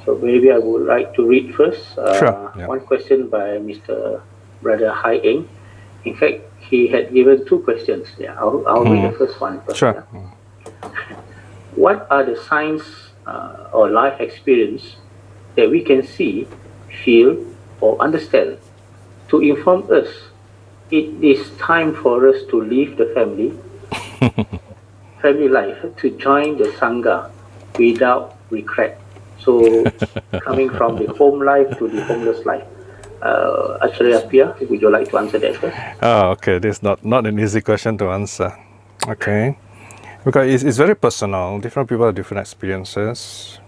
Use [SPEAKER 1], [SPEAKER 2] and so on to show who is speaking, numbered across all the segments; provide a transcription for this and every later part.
[SPEAKER 1] So maybe I would like to read first
[SPEAKER 2] Sure. Yeah.
[SPEAKER 1] one question by Mr. Brother Hai Eng. In fact, he had given two questions. Yeah, I'll read the first one first.
[SPEAKER 2] Sure.
[SPEAKER 1] Yeah. What are the signs or life experience that we can see, feel, or understand to inform us it is time for us to leave the family life to join the Sangha without regret? So, coming from the home life to the homeless life. Acharya Pia, would you like to answer that first?
[SPEAKER 2] Oh, okay. This is not an easy question to answer. Okay. Because it's very personal. Different people have different experiences.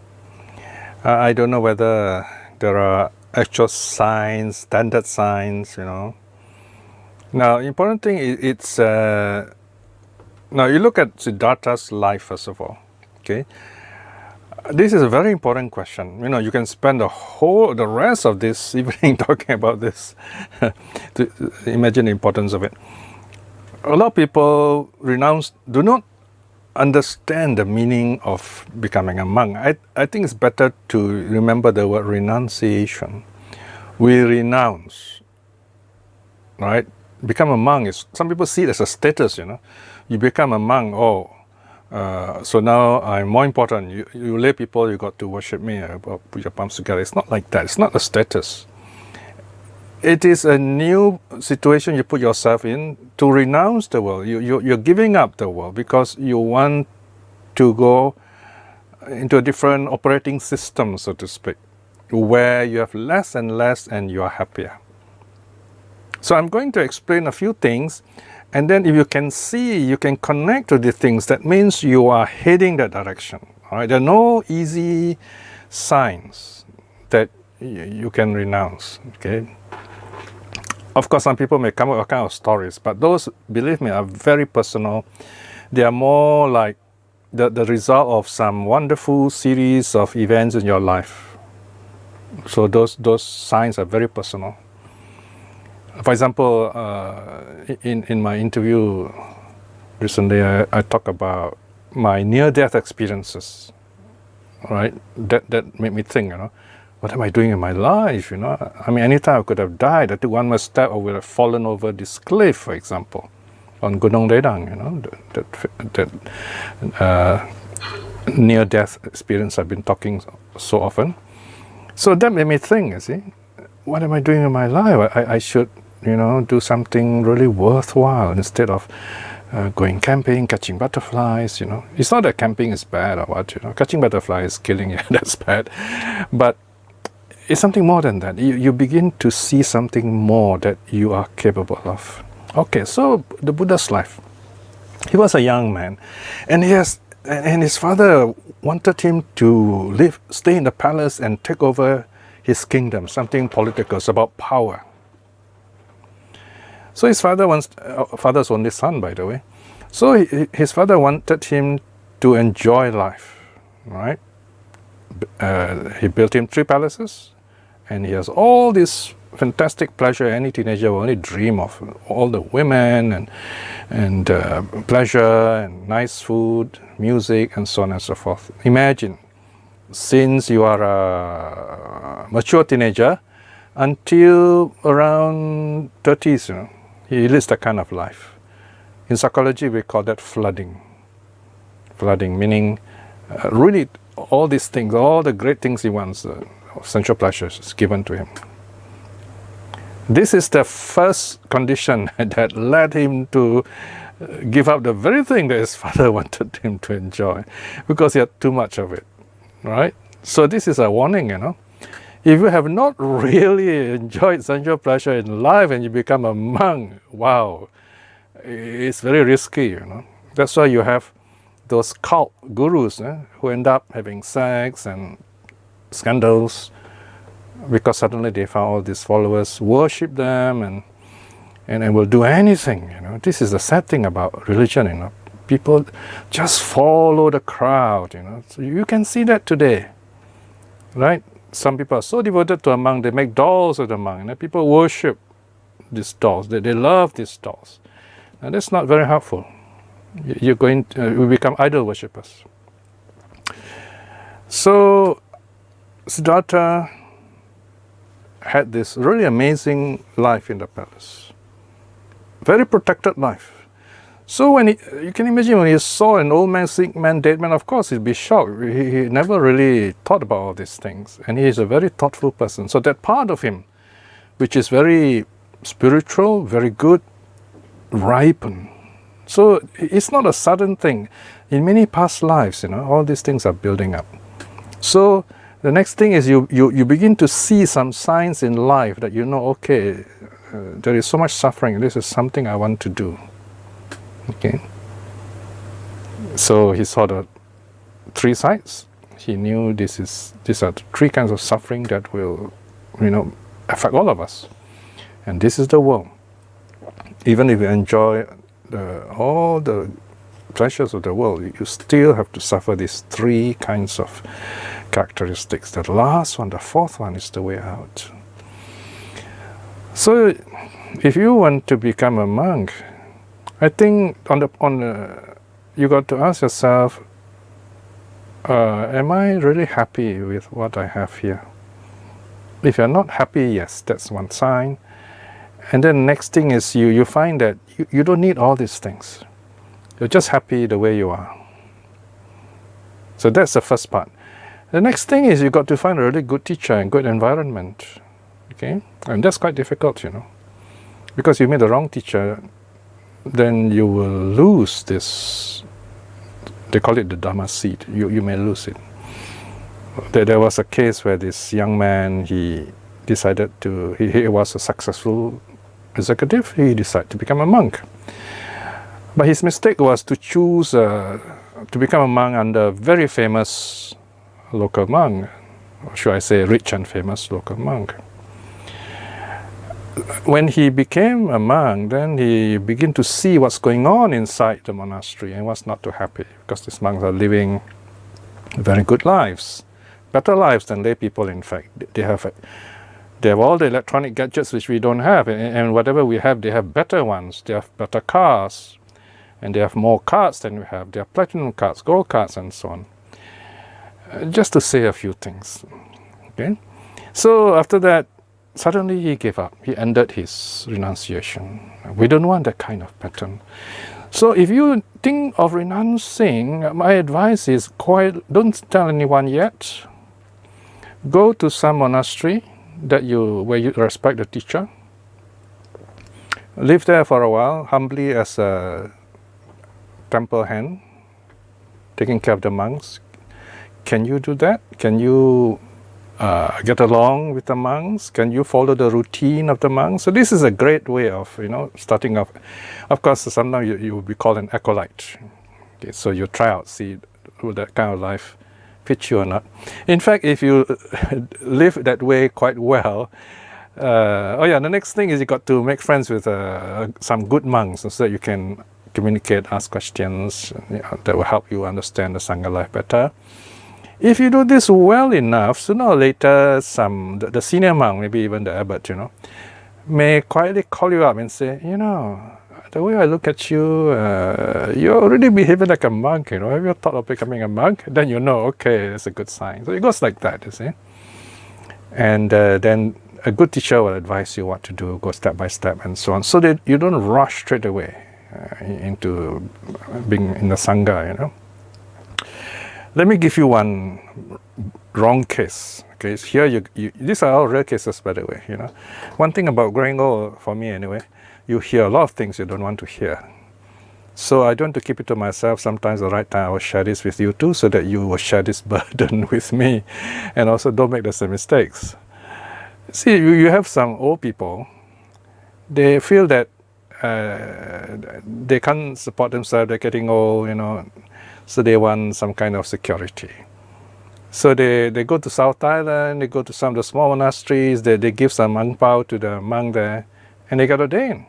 [SPEAKER 2] I don't know whether there are actual signs, standard signs, Now, important thing is now you look at Siddhartha's life first of all. Okay. This is a very important question. You can spend the rest of this evening talking about this to imagine the importance of it. A lot of people do not understand the meaning of becoming a monk. I think it's better to remember the word renunciation. We renounce, right? Become a monk is, some people see it as a status, You become a monk, so now I'm more important. You lay people, you got to worship me, or put your palms together. It's not like that. It's not a status. It is a new situation you put yourself in to renounce the world. You're giving up the world because you want to go into a different operating system, so to speak, where you have less and less and you are happier. So I'm going to explain a few things, and then if you can see, you can connect to the things, that means you are heading that direction. All right? There are no easy signs that you can renounce. Okay. Of course, some people may come up with all kind of stories, but those, believe me, are very personal. They are more like the result of some wonderful series of events in your life. So those signs are very personal. For example, in my interview recently, I talk about my near-death experiences. Right? That made me think, what am I doing in my life? I mean, anytime I could have died. I took one more step, I would have fallen over this cliff, for example, on Gunung Ledang. That near-death experience I've been talking so often. So that made me think. You see, what am I doing in my life? I should, do something really worthwhile instead of going camping, catching butterflies. It's not that camping is bad or what. Catching butterflies, killing you, that's bad. But it's something more than that. You begin to see something more that you are capable of. Okay, so the Buddha's life. He was a young man, and his father wanted him to stay in the palace and take over his kingdom, something political. It's about power. So his father's only son, by the way. So his father wanted him to enjoy life, right? He built him 3 palaces, and he has all this fantastic pleasure any teenager will only dream of. All the women and pleasure and nice food, music, and so on and so forth. Imagine, since you are a mature teenager until around 30s, he lives that kind of life. In psychology, we call that flooding. Flooding, meaning really all these things, all the great things he wants, sensual pleasures, is given to him. This is the first condition that led him to give up the very thing that his father wanted him to enjoy, because he had too much of it, right? So this is a warning, If you have not really enjoyed sensual pleasure in life and you become a monk, wow, it's very risky, That's why you have those cult gurus who end up having sex and scandals, because suddenly they found all these followers, worship them, and will do anything. This is the sad thing about religion. People just follow the crowd. So you can see that today, right? Some people are so devoted to a monk, they make dolls of the monk. People worship these dolls. They love these dolls, and that's not very helpful. We become idol worshippers. So Siddhartha had this really amazing life in the palace. Very protected life. So when you can imagine when he saw an old man, sick man, dead man, of course he'd be shocked. He never really thought about all these things. And he is a very thoughtful person. So that part of him, which is very spiritual, very good, ripen. So it's not a sudden thing. In many past lives, all these things are building up. So the next thing is you begin to see some signs in life that okay, there is so much suffering. This is something I want to do. Okay. So he saw the three sides. He knew these are the three kinds of suffering that will, affect all of us. And this is the world. Even if you enjoy all the treasures of the world, you still have to suffer these three kinds of characteristics. The last one, the fourth one, is the way out. So, if you want to become a monk, I think you got to ask yourself, am I really happy with what I have here? If you're not happy, yes, that's one sign. And then next thing is you find that you don't need all these things. You're just happy the way you are. So that's the first part. The next thing is you got to find a really good teacher and good environment. Okay? And that's quite difficult, Because you meet the wrong teacher, then you will lose this, they call it the Dharma seed. You may lose it. There was a case where this young man, he decided he was a successful executive, he decided to become a monk. But his mistake was to choose to become a monk under a very famous local monk, or should I say rich and famous local monk. When he became a monk, then he began to see what's going on inside the monastery and was not too happy, because these monks are living very good lives, better lives than lay people. In fact, they have all the electronic gadgets which we don't have, and whatever we have, they have better ones. They have better cars, and they have more cards than we have. They have platinum cards, gold cards, and so on. Just to say a few things. Okay, so after that, suddenly he gave up. He ended his renunciation. We don't want that kind of pattern. So if you think of renouncing, my advice is don't tell anyone yet. Go to some monastery where you respect the teacher. Live there for a while, humbly as a temple hand, taking care of the monks. Can you do that? Can you get along with the monks? Can you follow the routine of the monks? So this is a great way of starting off. Of course, sometimes you will be called an acolyte. Okay, so you try out, see will that kind of life fit you or not. In fact, if you live that way quite well, the next thing is you got to make friends with some good monks so that you can communicate, ask questions that will help you understand the Sangha life better. If you do this well enough, sooner or later, the senior monk, maybe even the abbot, may quietly call you up and say, the way I look at you, you're already behaving like a monk, Have you thought of becoming a monk? Then okay, that's a good sign. So it goes like that, you see. And then a good teacher will advise you what to do, go step by step, and so on, so that you don't rush straight away into being in the Sangha, Let me give you one wrong case. Okay, here these are all real cases, by the way. One thing about growing old, for me anyway, you hear a lot of things you don't want to hear. So I don't want to keep it to myself. Sometimes the right time I will share this with you too, so that you will share this burden with me, and also don't make the same mistakes. See, you have some old people. They feel that they can't support themselves. They're getting old, So they want some kind of security. So they go to South Thailand, they go to some of the small monasteries, they give some ang pao to the monk there, and they get ordained.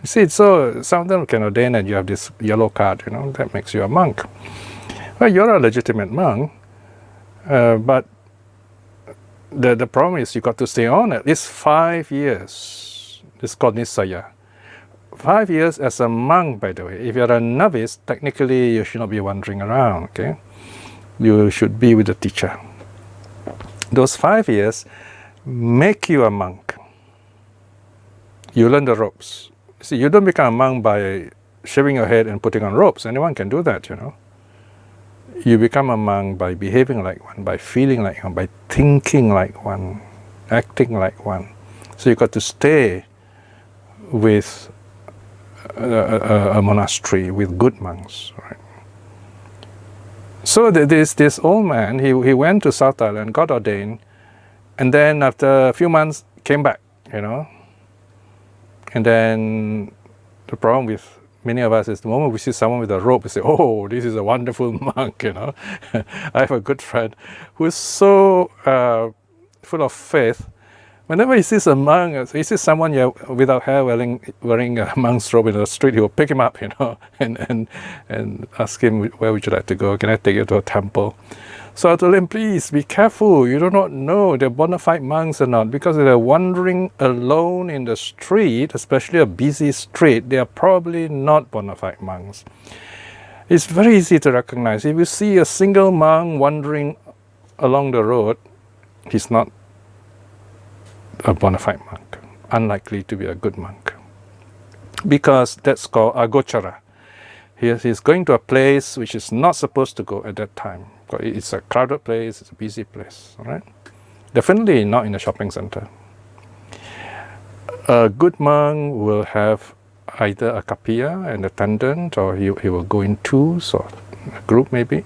[SPEAKER 2] You see, so some of them can ordain and you have this yellow card, that makes you a monk. Well, you're a legitimate monk, but the problem is you got to stay on at least 5 years. It's called Nisaya. 5 years as a monk, by the way. If you're a novice, technically you should not be wandering around, okay? You should be with the teacher. those 5 years make you a monk. You learn the ropes. See, you don't become a monk by shaving your head and putting on robes. Anyone can do that, You become a monk by behaving like one, by feeling like one, by thinking like one, acting like one. So you got to stay with a monastery with good monks, right? So this old man, he went to South Thailand, got ordained, and then after a few months came back, And then the problem with many of us is the moment we see someone with a robe, we say, oh, this is a wonderful monk, I have a good friend who is so full of faith. Whenever he sees a monk, he sees someone without hair wearing a monk's robe in the street, he will pick him up, and ask him, where would you like to go? Can I take you to a temple? So I told him, please be careful. You do not know they're bona fide monks or not, because if they're wandering alone in the street, especially a busy street, they are probably not bona fide monks. It's very easy to recognize. If you see a single monk wandering along the road, he's not a bona fide monk, unlikely to be a good monk, because that's called agochara. He's going to a place which is not supposed to go at that time. It's a crowded place, it's a busy place, all right? Definitely not in a shopping center. A good monk will have either a kapiya, an attendant, or he will go in twos or a group maybe.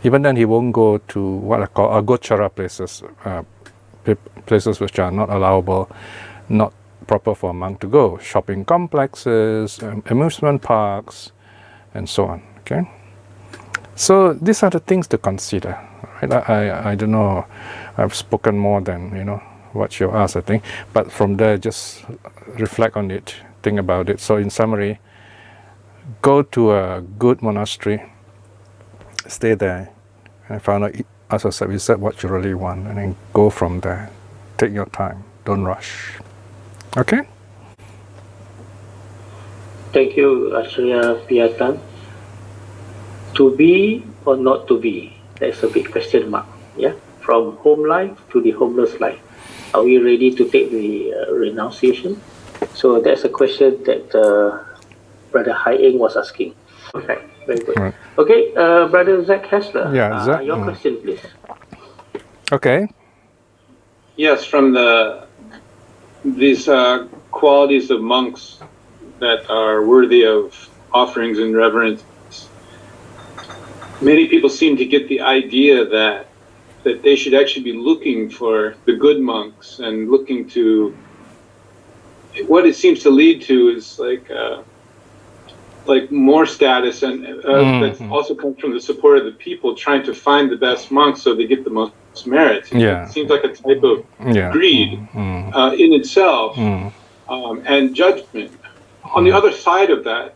[SPEAKER 2] Even then he won't go to what I call agochara places, places which are not allowable, not proper for a monk to go. Shopping complexes, amusement parks, and so on, okay? So these are the things to consider, right? I don't know, I've spoken more than, what you asked, I think. But from there, just reflect on it, think about it. So in summary, go to a good monastery, stay there, and find out, as I said, research what you really want, and then go from there. Take your time, don't rush. Okay?
[SPEAKER 1] Thank you, Acharya Piya Tan. To be or not to be? That's a big question mark. Yeah, from home life to the homeless life. Are we ready to take the renunciation? So that's a question that Brother Hai Eng was asking. Okay, very good. Right. Okay, Brother Zach Hessler.
[SPEAKER 2] Yeah, Zach,
[SPEAKER 1] your question, please.
[SPEAKER 2] Okay.
[SPEAKER 3] Yes, from these qualities of monks that are worthy of offerings and reverence. Many people seem to get the idea that they should actually be looking for the good monks and looking to, what it seems to lead to is like more status, and that also comes from the support of the people trying to find the best monks so they get the most merit.
[SPEAKER 2] Yeah.
[SPEAKER 3] It seems like a type of greed in itself and judgment. On the other side of that,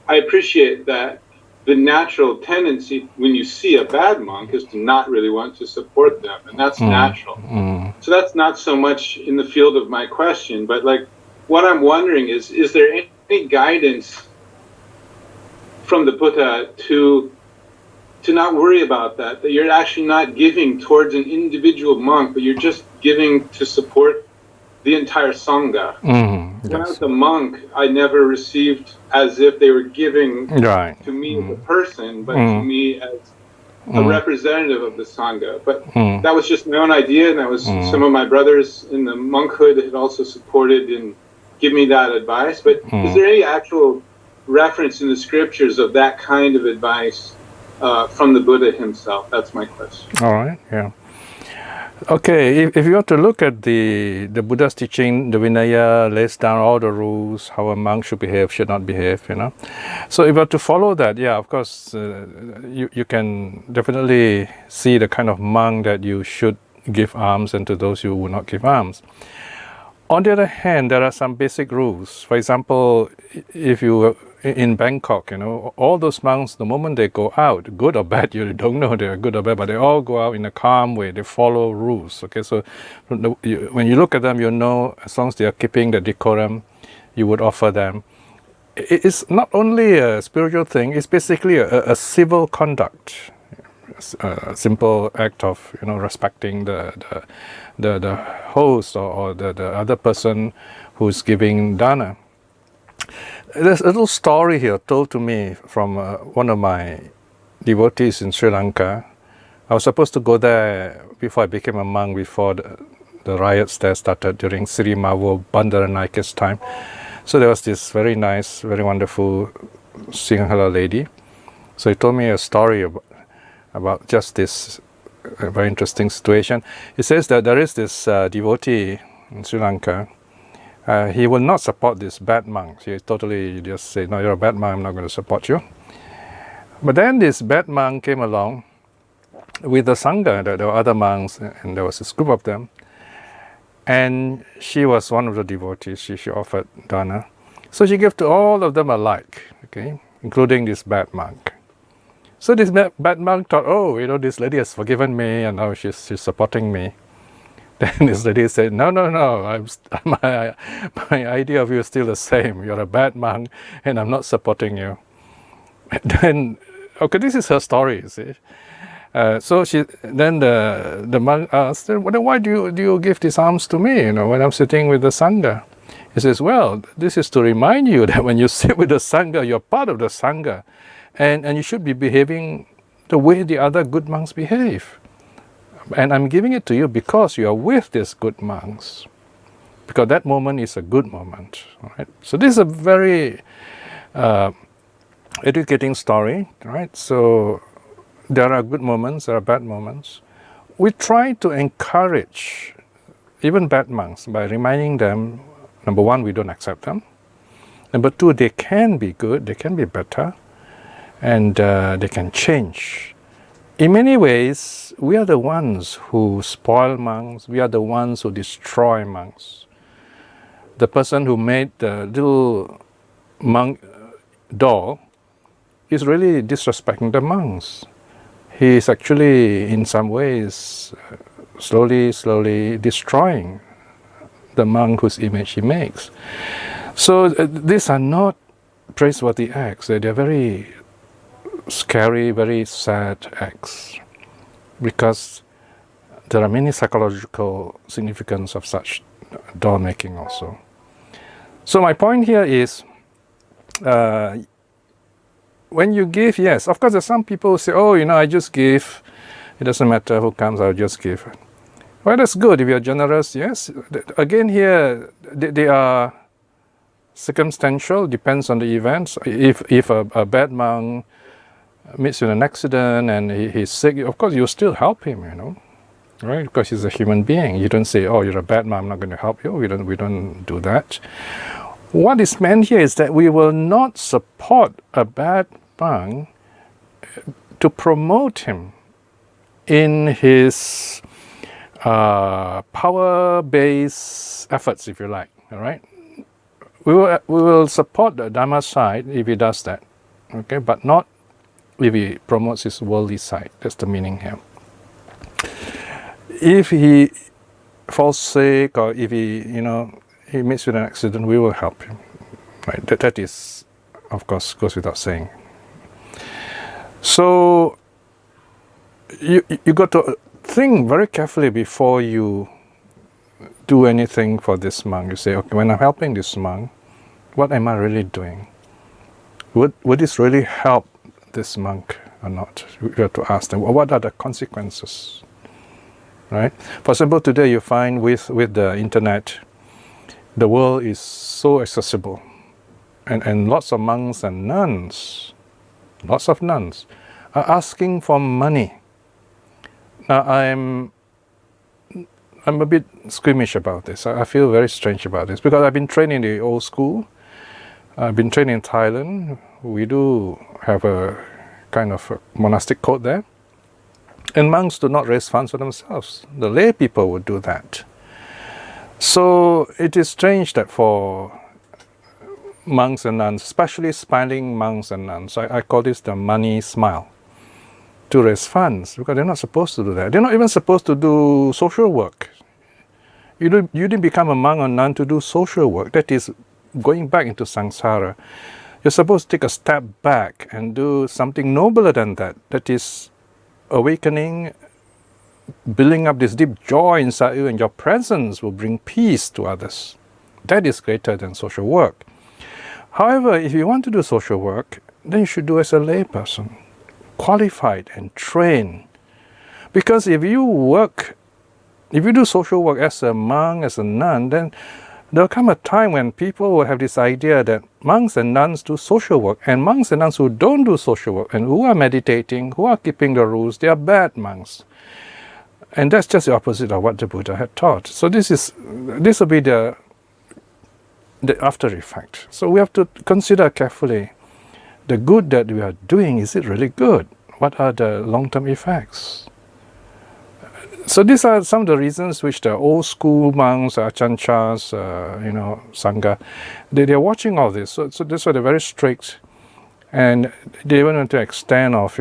[SPEAKER 3] I appreciate that the natural tendency when you see a bad monk is to not really want to support them, and that's natural. So that's not so much in the field of my question, but what I'm wondering is there any guidance from the Buddha to not worry about that you're actually not giving towards an individual monk, but you're just giving to support the entire Sangha. When I was a monk, I never received as if they were giving to me as a person, but to me as a representative of the Sangha. But that was just my own idea, and that was some of my brothers in the monkhood had also supported and give me that advice. But is there any actual reference in the scriptures of that kind of advice from the Buddha himself? That's my question.
[SPEAKER 2] All right, yeah. Okay, if you want to look at the Buddha's teaching, the Vinaya lays down all the rules, how a monk should behave, should not behave, So if you are to follow that, yeah, of course, you can definitely see the kind of monk that you should give alms and to those who will not give alms. On the other hand, there are some basic rules. For example, if you in Bangkok, all those monks, the moment they go out, good or bad, you don't know they're good or bad, but they all go out in a calm way. They follow rules. Okay, so when you look at them, you know as long as they are keeping the decorum, you would offer them. It's not only a spiritual thing; it's basically a civil conduct. simple act of respecting the host or the other person who's giving dana. There's a little story here told to me from one of my devotees in Sri Lanka. I was supposed to go there before I became a monk, before the riots there started during Sri Mavo Bandaranaike's time. So there was this very nice, very wonderful Sinhala lady. So he told me a story about just this very interesting situation. He says that there is this devotee in Sri Lanka. He will not support this bad monk. He totally just say, no, you're a bad monk, I'm not going to support you. But then this bad monk came along with the Sangha. There were other monks, and there was this group of them. And she was one of the devotees. She offered dana. So she gave to all of them alike, okay, including this bad monk. So this bad monk thought, oh, this lady has forgiven me, and now she's supporting me. Then this lady said, no, my idea of you is still the same. You're a bad monk, and I'm not supporting you. And then, okay, this is her story, you see. So then the monk asked, well, then why do you give these alms to me, when I'm sitting with the Sangha? He says, well, this is to remind you that when you sit with the Sangha, you're part of the Sangha, and you should be behaving the way the other good monks behave. And I'm giving it to you because you are with these good monks, because that moment is a good moment. Right? So this is a very educating story, right? So there are good moments, there are bad moments. We try to encourage even bad monks by reminding them, number one, we don't accept them. Number two, they can be good, they can be better, and they can change. In many ways, we are the ones who spoil monks, we are the ones who destroy monks. The person who made the little monk doll is really disrespecting the monks. He is actually, in some ways, slowly destroying the monk whose image he makes. So these are not praiseworthy acts. They are very scary, very sad acts, because there are many psychological significance of such doll making also. So my point here is, when you give, yes, of course there's some people who say, I just give, it doesn't matter who comes, I'll just give. Well, that's good if you're generous, yes. Again here, they are circumstantial, depends on the events. If a bad monk meets with an accident and he's sick, of course you still help him, right? Because he's a human being. You don't say, oh, you're a bad monk, I'm not going to help you. We don't do that. What is meant here is that we will not support a bad monk to promote him in his power-based efforts, if you like. All right, we will support the Dhamma side if he does that, okay, but not if he promotes his worldly side. That's the meaning here. If he falls sick, or if he meets with an accident, we will help him. Right? That is, of course, goes without saying. So you got to think very carefully before you do anything for this monk. You say, okay, when I'm helping this monk, what am I really doing? Would this really help this monk or not? You have to ask them, well, what are the consequences? Right? For example, today you find with the internet, the world is so accessible, and lots of monks and nuns, lots of nuns, are asking for money. Now I'm a bit squeamish about this. I feel very strange about this, because I've been trained in the old school. I've been trained in Thailand. We do have a kind of a monastic code there. And monks do not raise funds for themselves. The lay people would do that. So it is strange that for monks and nuns, especially smiling monks and nuns, I call this the money smile, to raise funds, because they're not supposed to do that. They're not even supposed to do social work. You didn't become a monk or nun to do social work. That is going back into samsara. You're supposed to take a step back and do something nobler than that. That is awakening, building up this deep joy inside you, and your presence will bring peace to others. That is greater than social work. However, if you want to do social work, then you should do as a layperson, qualified and trained. Because if you do social work as a monk, as a nun, then there'll come a time when people will have this idea that monks and nuns do social work, and monks and nuns who don't do social work and who are meditating, who are keeping the rules, they are bad monks. And that's just the opposite of what the Buddha had taught. So this will be the after effect. So we have to consider carefully the good that we are doing. Is it really good? What are the long-term effects? So these are some of the reasons which the old school monks, achanchas, Sangha, they're watching all this. So that's why they're very strict, and they went to the extent of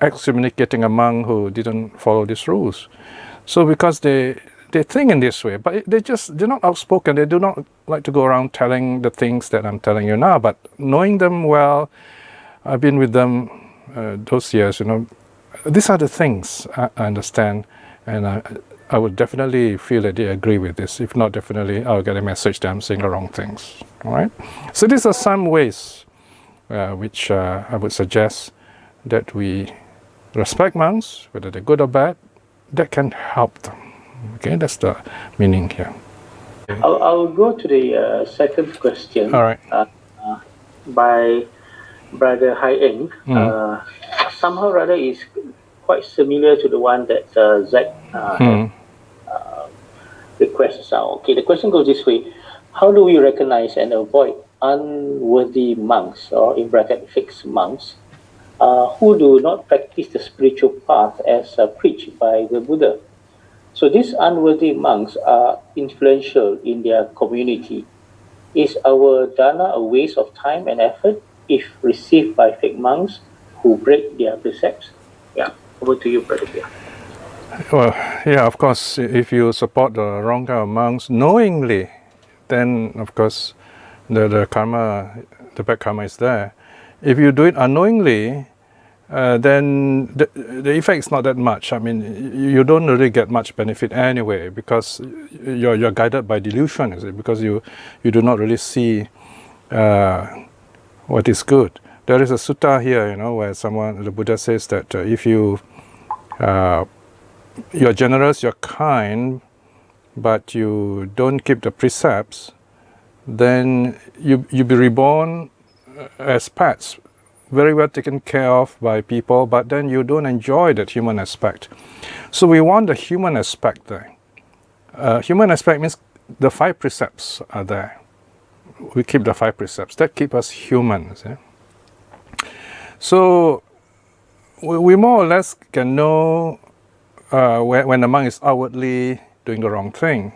[SPEAKER 2] excommunicating a monk who didn't follow these rules. So because they think in this way, but they're not outspoken. They do not like to go around telling the things that I'm telling you now. But knowing them well, I've been with them those years. These are the things I understand. And I would definitely feel that they agree with this. If not, definitely I'll get a message that I'm saying the wrong things. All right? So these are some ways which I would suggest that we respect monks, whether they're good or bad, that can help them. Okay, that's the meaning here.
[SPEAKER 1] I'll go to the second question.
[SPEAKER 2] All right.
[SPEAKER 1] By Brother Hai Eng. Somehow or other is quite similar to the one that Zach requests now. Okay, the question goes this way: how do we recognize and avoid unworthy monks, or in bracket fixed monks, who do not practice the spiritual path as preached by the Buddha? So these unworthy monks are influential in their community. Is our dana a waste of time and effort if received by fake monks who break their precepts? Yeah, over to you, Brother Piya.
[SPEAKER 2] Well, yeah, of course, if you support the wrong kind of monks knowingly, then of course the karma, the bad karma is there. If you do it unknowingly, then the effect is not that much. I mean, you don't really get much benefit anyway, because you're guided by delusion, is it? Because you do not really see what is good. There is a sutta here, where the Buddha says that if you're generous, you're kind, but you don't keep the precepts, then you be reborn as pets, very well taken care of by people, but then you don't enjoy that human aspect. So we want the human aspect there. Human aspect means the 5 precepts are there. We keep the 5 precepts. That keep us human. See? So we more or less can know when the monk is outwardly doing the wrong thing.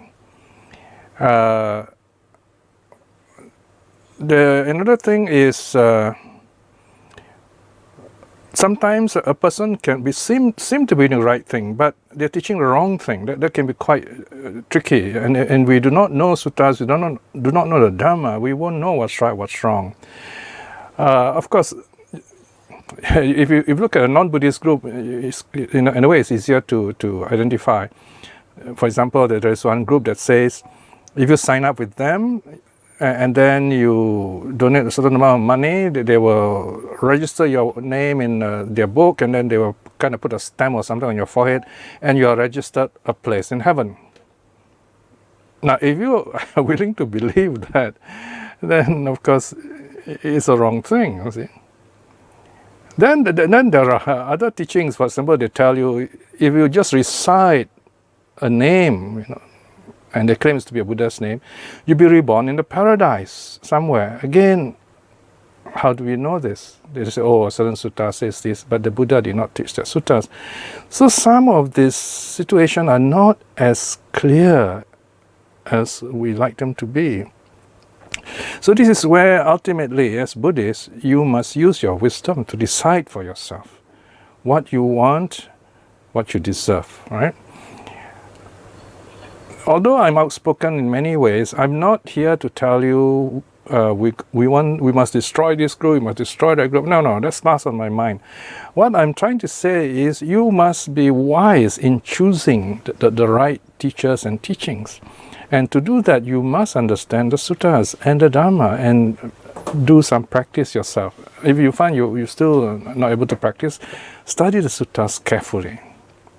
[SPEAKER 2] Another thing is sometimes a person can seem to be doing the right thing, but they're teaching the wrong thing. That can be quite tricky, and we do not know suttas. We do not know the Dhamma. We won't know what's right, what's wrong. Of course, if you look at a non-Buddhist group, in a way it's easier to identify. For example, there is one group that says, if you sign up with them, and then you donate a certain amount of money, they will register your name in their book, and then they will kind of put a stamp or something on your forehead, and you are registered a place in heaven. Now, if you are willing to believe that, then of course it's a wrong thing, you see. Then there are other teachings. For example, they tell you, if you just recite a name, and they claim it to be a Buddha's name, you'll be reborn in the paradise somewhere. Again, how do we know this? They say, a certain sutta says this, but the Buddha did not teach that suttas. So some of these situations are not as clear as we like them to be. So this is where ultimately, as Buddhists, you must use your wisdom to decide for yourself what you want, what you deserve, right? Although I'm outspoken in many ways, I'm not here to tell you we must destroy this group, we must destroy that group. No, that's not on my mind. What I'm trying to say is you must be wise in choosing the right teachers and teachings. And to do that, you must understand the suttas and the Dhamma and do some practice yourself. If you find you're still not able to practice, study the suttas carefully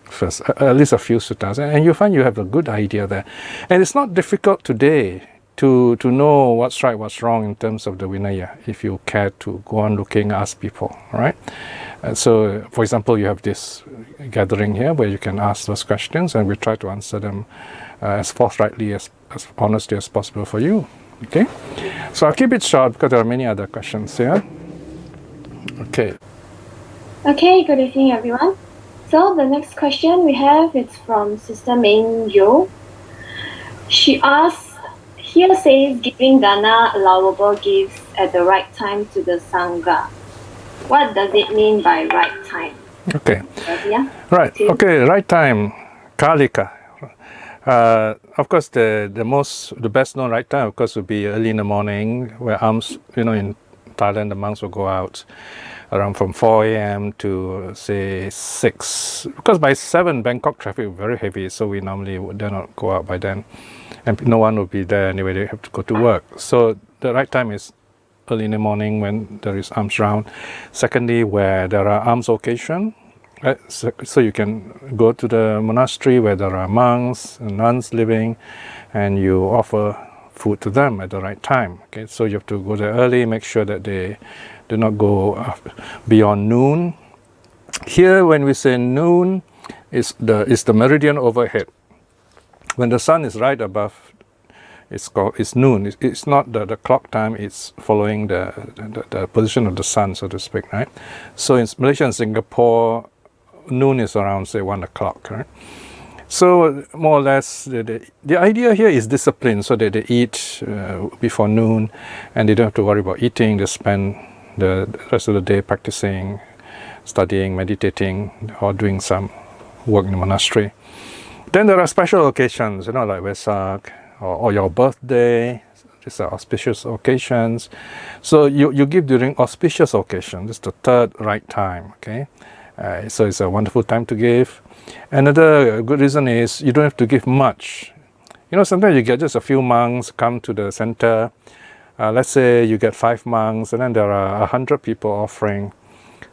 [SPEAKER 2] first, at least a few suttas, and you find you have a good idea there. And it's not difficult today to know what's right, what's wrong in terms of the Vinaya, if you care to go on looking, ask people, right? So, for example, you have this gathering here where you can ask those questions, and we try to answer them as forthrightly, as honestly as possible for you. Okay? So I'll keep it short because there are many other questions here. Okay.
[SPEAKER 4] Okay, good evening, everyone. So the next question we have is from Sister Ming Yo. She asks, here says giving dana allowable gifts at the right time to the Sangha. What does it mean by right time?
[SPEAKER 2] Okay.
[SPEAKER 4] Yeah?
[SPEAKER 2] Right. Okay, right time. Kalika. Of course, the best known right time, of course, would be early in the morning, where alms, in Thailand, the monks will go out around from 4 a.m. to say 6. Because by 7, Bangkok traffic is very heavy, so we normally would not go out by then. And no one will be there anyway, they have to go to work. So the right time is early in the morning when there is alms round. Secondly, where there are alms occasion. So you can go to the monastery where there are monks and nuns living, and you offer food to them at the right time. Okay, so you have to go there early, make sure that they do not go beyond noon. Here, when we say noon, is the meridian overhead. When the sun is right above, it's noon. It's not the clock time. It's following the position of the sun, so to speak, right? So in Malaysia and Singapore, noon is around, say, 1 o'clock, right? So more or less, the idea here is discipline, so that they eat before noon, and they don't have to worry about eating. They spend the rest of the day practicing, studying, meditating, or doing some work in the monastery. Then there are special occasions, like Vesak or your birthday. These are auspicious occasions. So you give during auspicious occasion. This is the third right time, okay? So it's a wonderful time to give. Another good reason is you don't have to give much. Sometimes you get just a few monks come to the center. Let's say you get 5 monks, and then there are 100 people offering.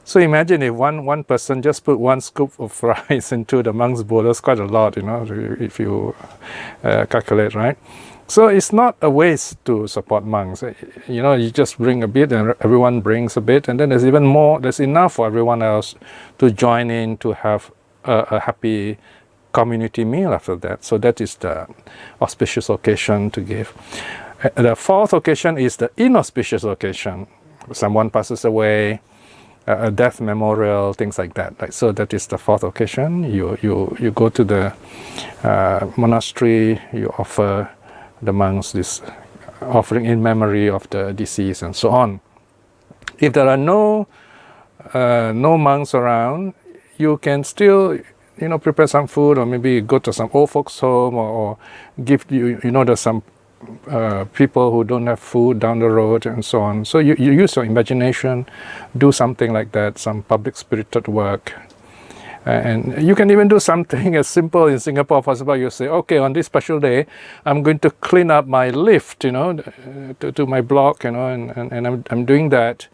[SPEAKER 2] So imagine if one person just put 1 scoop of rice into the monk's bowl. That's quite a lot, if you calculate, right? So it's not a waste to support monks. You just bring a bit and everyone brings a bit, and then there's even more, there's enough for everyone else to join in to have a happy community meal after that. So that is the auspicious occasion to give. The fourth occasion is the inauspicious occasion. Someone passes away, a death memorial, things like that. So that is the fourth occasion. You go to the monastery, you offer the monks this offering in memory of the deceased and so on. If there are no monks around, you can still prepare some food, or maybe go to some old folks home, or give there's some people who don't have food down the road and so on. So you use your imagination, do something like that, some public spirited work. And you can even do something as simple in Singapore. For example, you say, okay, on this special day, I'm going to clean up my lift, to my block, and I'm doing that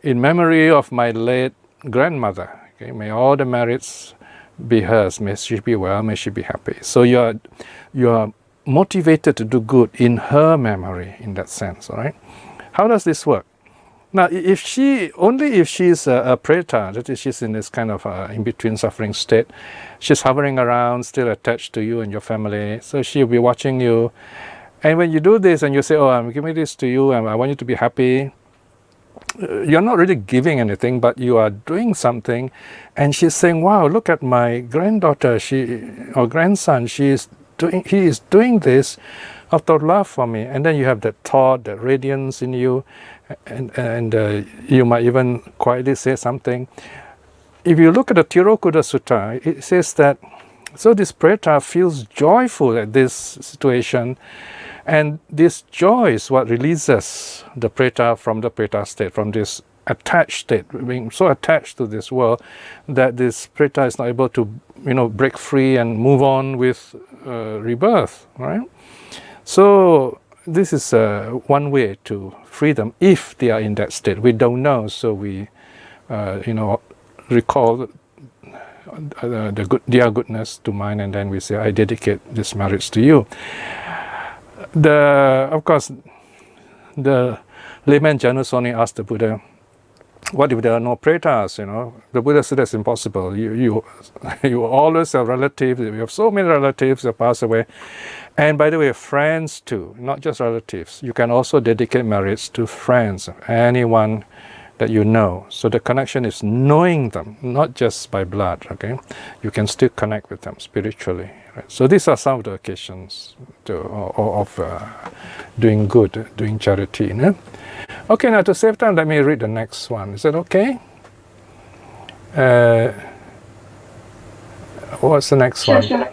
[SPEAKER 2] in memory of my late grandmother. Okay, may all the merits be hers. May she be well. May she be happy. So you are motivated to do good in her memory, in that sense. All right. How does this work? Now, if she's a preta, that is, she's in this kind of in-between suffering state, she's hovering around, still attached to you and your family, so she'll be watching you. And when you do this and you say, oh, I'm giving this to you and I want you to be happy, you're not really giving anything, but you are doing something. And she's saying, wow, look at my granddaughter, or grandson, he is doing this out of love for me. And then you have that thought, that radiance in you, and you might even quietly say something. If you look at the Tirokuta Sutta, it says that, so this preta feels joyful at this situation, And this joy is what releases the preta from the preta state, from this attached state, being so attached to this world that this preta is not able to, break free and move on with rebirth, right? So this is one way to free them if they are in that state. We don't know, so we, recall their goodness to mind, and then we say, I dedicate this marriage to you. Of course, the layman Janusoni asked the Buddha, what if there are no pretas? The Buddha said that's impossible. You always have relatives. You have so many relatives that pass away, and by the way, friends too, not just relatives. You can also dedicate marriage to friends, anyone that you know. So the connection is knowing them, not just by blood. Okay, you can still connect with them spiritually. Right? So these are some of the occasions of doing good, doing charity. Okay, now to save time, let me read the next one. Is that okay? What's the next one?
[SPEAKER 4] Sure.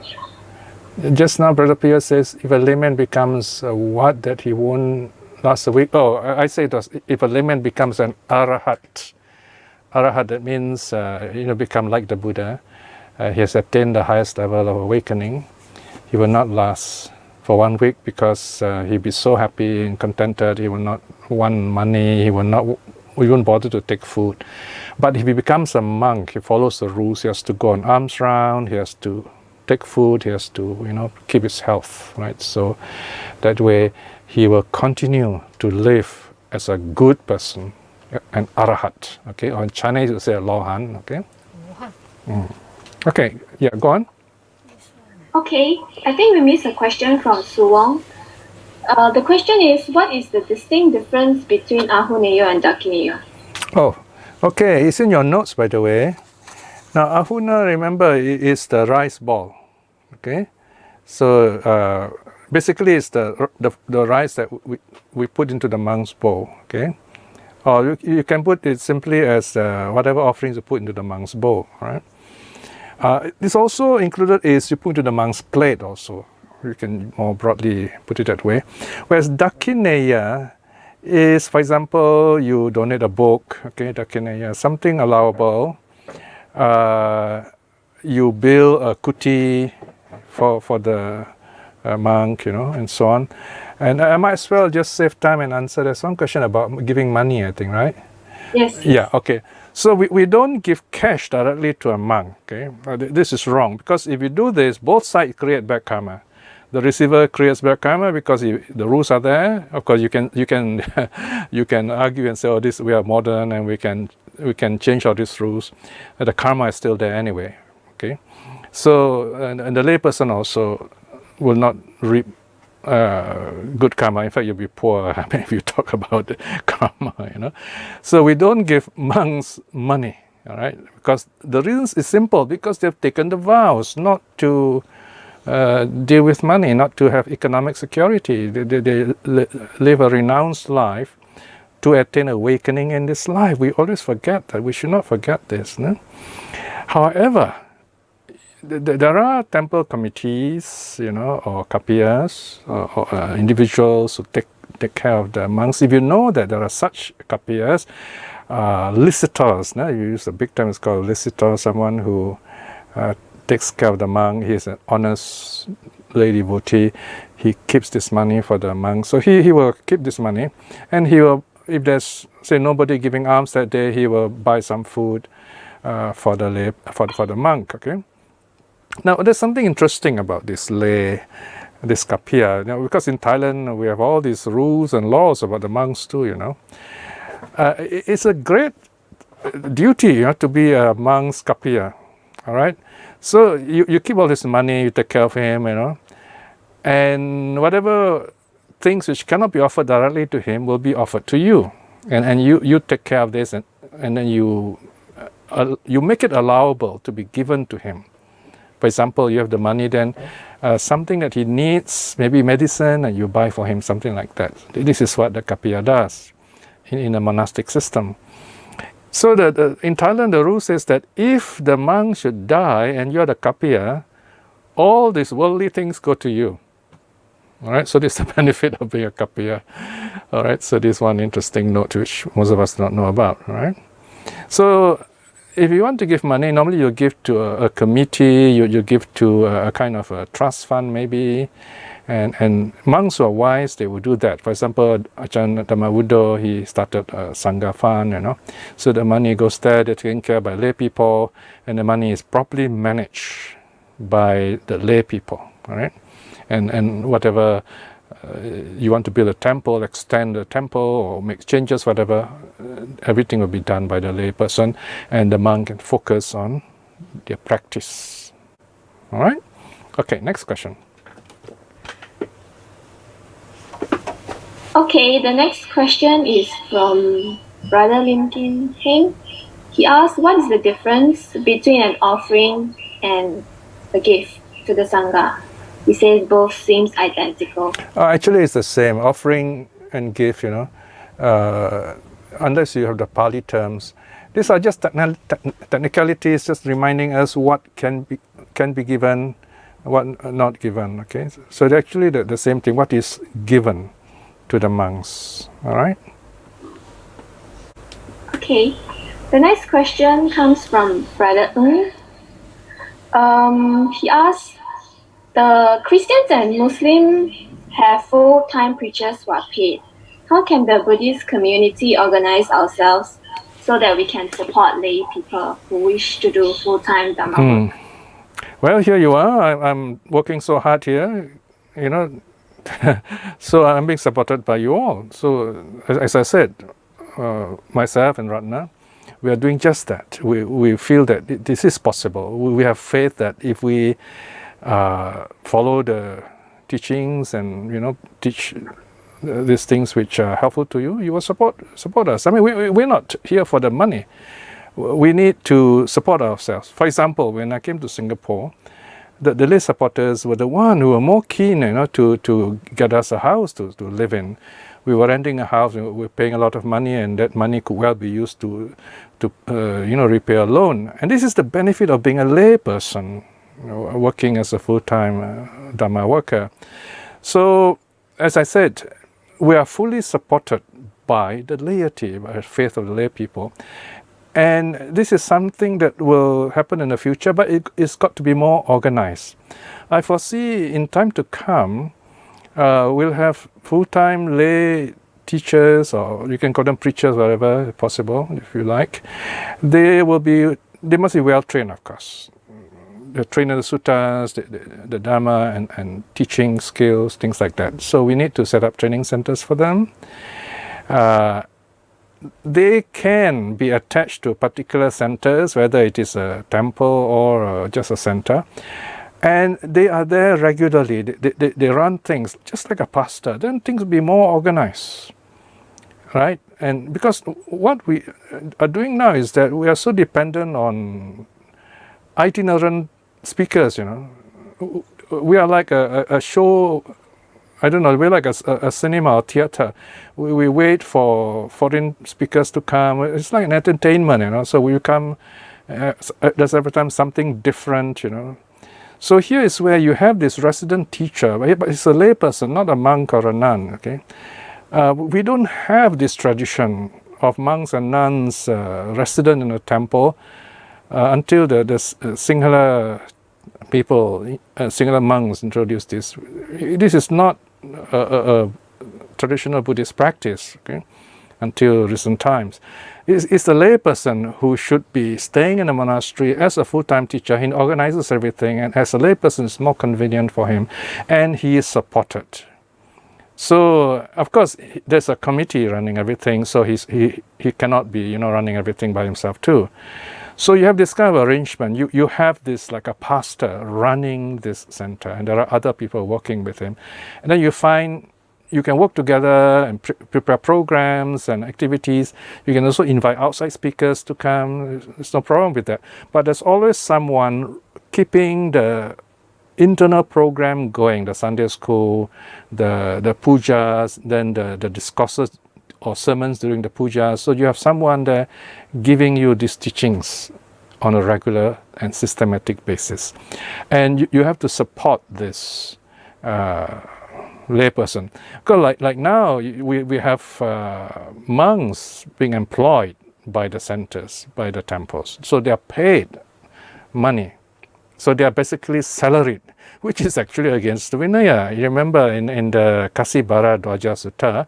[SPEAKER 2] Just now, Brother Piya says, if a layman becomes what that he won last week. Oh, I say it was, if a layman becomes an arahat. Arahat, that means, become like the Buddha. He has attained the highest level of awakening. He will not last for 1 week because he'll be so happy and contented. He will not want money. He won't bother to take food. But if he becomes a monk, he follows the rules. He has to go on alms round. He has to take food. He has to, keep his health, right? So that way he will continue to live as a good person, an arahat. Okay, or in Chinese you say a lohan. Okay. Okay. Yeah. Go on.
[SPEAKER 4] Okay, I think we missed a question from Su Wong. The question is, what is the distinct difference between Ahuneyo and Dakineyo?
[SPEAKER 2] Oh, okay. It's in your notes, by the way. Now, Ahuna, remember, is the rice ball. Okay, so basically, it's the rice that we put into the monk's bowl. Okay, or you can put it simply as whatever offerings you put into the monk's bowl. All right. This also included is you put into the monk's plate also. You can more broadly put it that way. Whereas Dakineya is, for example, you donate a book, okay, Dakineya, something allowable. You build a kuti for the monk, and so on. And I might as well just save time and answer. There's one question about giving money, I think, right?
[SPEAKER 4] Yes.
[SPEAKER 2] Yeah, okay. So we don't give cash directly to a monk, okay? This is wrong, because if you do this, both sides create bad karma. The receiver creates bad karma because the rules are there. Of course, you can you can argue and say, oh, we are modern and we can change all these rules. The karma is still there anyway, okay? So and the layperson also will not reap good karma. In fact, you'll be poor if you talk about karma, So we don't give monks money, all right? Because the reason is simple, because they've taken the vows not to deal with money, not to have economic security. They live a renounced life to attain awakening in this life. We always forget that. We should not forget this. No? However, there are temple committees, or kapiyas, or individuals who take care of the monks. If you know that there are such kapiyas, licitors, you use the big term, it's called licitor, someone who takes care of the monk. He's an honest lay devotee. He keeps this money for the monk. So he will keep this money, and he will, if there's, say, nobody giving alms that day, he will buy some food for the monk, okay? Now, there's something interesting about this kapiya, because in Thailand we have all these rules and laws about the monks too, It's a great duty, to be a monk's kapiya, all right? So you keep all this money, you take care of him, and whatever things which cannot be offered directly to him will be offered to you, and you take care of this, and then you make it allowable to be given to him. For example, you have the money, then something that he needs, maybe medicine, and you buy for him something like that. This is what the kapiya does in a monastic system. So in Thailand, the rule says that if the monk should die and you're the kapiya, all these worldly things go to you. All right, so this is the benefit of being a kapiya. All right, so this one interesting note which most of us do not know about. All right, so if you want to give money, normally you give to a committee, you give to a kind of a trust fund maybe, and monks who are wise, they will do that. For example, Ajahn Dhammavuddho, he started a Sangha fund, you know, so the money goes there, they're taken care of by lay people, and the money is properly managed by the lay people, all right? And whatever you want to build a temple, extend the temple, or make changes, whatever, everything will be done by the lay person, and the monk can focus on their practice. All right? Okay, next question.
[SPEAKER 4] Okay, the next question is from Brother Lim Tin Heng. He asks, what is the difference between an offering and a gift to the Sangha? He says both seems identical.
[SPEAKER 2] Actually, it's the same. Offering and gift, you know, unless you have the Pali terms. These are just technicalities, just reminding us what can be given, what not given. Okay, so they're actually the same thing. What is given to the monks? All right.
[SPEAKER 4] Okay, the next question comes from Brother Ng. He asks, the Christians and Muslims have full-time preachers who are paid. How can the Buddhist community organize ourselves so that we can support lay people who wish to do full-time Dhamma work?
[SPEAKER 2] Well, here you are. I'm working so hard here, you know, so I'm being supported by you all. So, as I said, myself and Ratna, we are doing just that. We feel that this is possible. We have faith that if we follow the teachings and, you know, teach these things which are helpful to you, you will support us. I mean, we're not here for the money. We need to support ourselves. For example, when I came to Singapore, the lay supporters were the one who were more keen, you know, to get us a house to live in. We were renting a house, we were paying a lot of money, and that money could well be used to you know, repay a loan. And this is the benefit of being a lay person, you know, working as a full-time Dhamma worker. So, as I said, we are fully supported by the laity, by the faith of the lay people. And this is something that will happen in the future, but it's got to be more organized. I foresee in time to come, we'll have full-time lay teachers, or you can call them preachers, whatever possible, if you like. They must be well-trained, of course. They're trained in the suttas, the Dhamma, and teaching skills, things like that. So we need to set up training centers for them. They can be attached to particular centers, whether it is a temple or just a center. And they are there regularly. They run things just like a pastor. Then things will be more organized, right? And because what we are doing now is that we are so dependent on itinerant speakers, you know. We are like a show, I don't know, we're like a cinema or theater. We wait for foreign speakers to come. It's like an entertainment, you know. So we come, there's every time something different, you know. So here is where you have this resident teacher, but it's a layperson, not a monk or a nun, okay. We don't have this tradition of monks and nuns resident in a temple until the Sinhala people, Sinhala monks introduced this. This is not a traditional Buddhist practice, okay, until recent times. It's the layperson who should be staying in a monastery as a full-time teacher. He organizes everything, and as a layperson, it's more convenient for him, and he is supported. So, of course, there's a committee running everything, so he cannot be, you know, running everything by himself too. So you have this kind of arrangement. You have this like a pastor running this center, and there are other people working with him. And then you find you can work together and prepare programs and activities. You can also invite outside speakers to come. There's no problem with that. But there's always someone keeping the internal program going, the Sunday school, the pujas, then the discourses or sermons during the puja. So you have someone there giving you these teachings on a regular and systematic basis. And you have to support this layperson. Because like now, we have monks being employed by the centers, by the temples. So they are paid money. So they are basically salaried, which is actually against the Vinaya. You remember in the Kasibara Dwaja Sutta,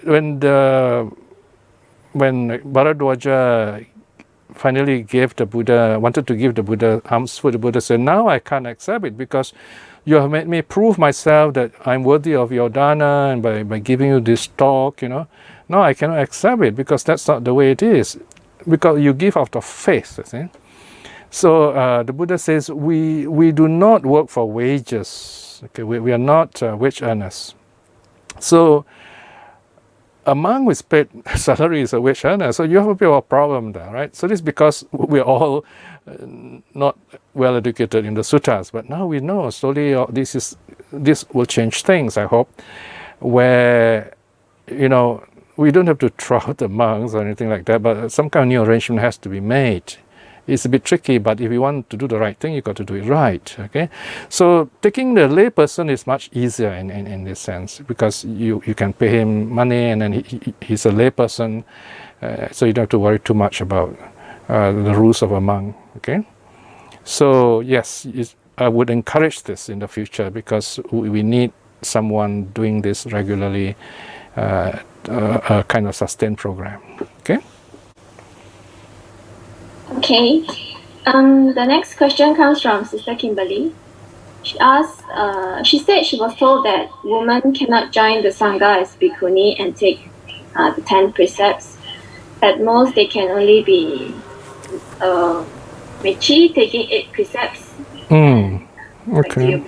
[SPEAKER 2] when Bharadwaja finally wanted to give the Buddha alms food, the Buddha said, now I can't accept it because you have made me prove myself that I'm worthy of your dana, and by giving you this talk, now I cannot accept it because that's not the way it is. Because you give out of faith, you see. So the Buddha says, we do not work for wages. Okay, we are not wage earners. So a monk with paid salary is a wage earner, so you have a bit of a problem there, right? So this is because we're all not well educated in the suttas, but now we know slowly this will change things, I hope, where we don't have to throw out the monks or anything like that, but some kind of new arrangement has to be made. It's a bit tricky, but if you want to do the right thing, you've got to do it right, okay? So taking the lay person is much easier in this sense, because you can pay him money, and then he's a lay person, so you don't have to worry too much about the rules of a monk, okay? So yes, I would encourage this in the future, because we need someone doing this regularly, a kind of sustained program, okay?
[SPEAKER 4] Okay. The next question comes from Sister Kimberly. She asked, she said she was told that women cannot join the Sangha as bhikkhuni and take the 10 precepts. At most, they can only be Mechi, taking 8 precepts.
[SPEAKER 2] Okay.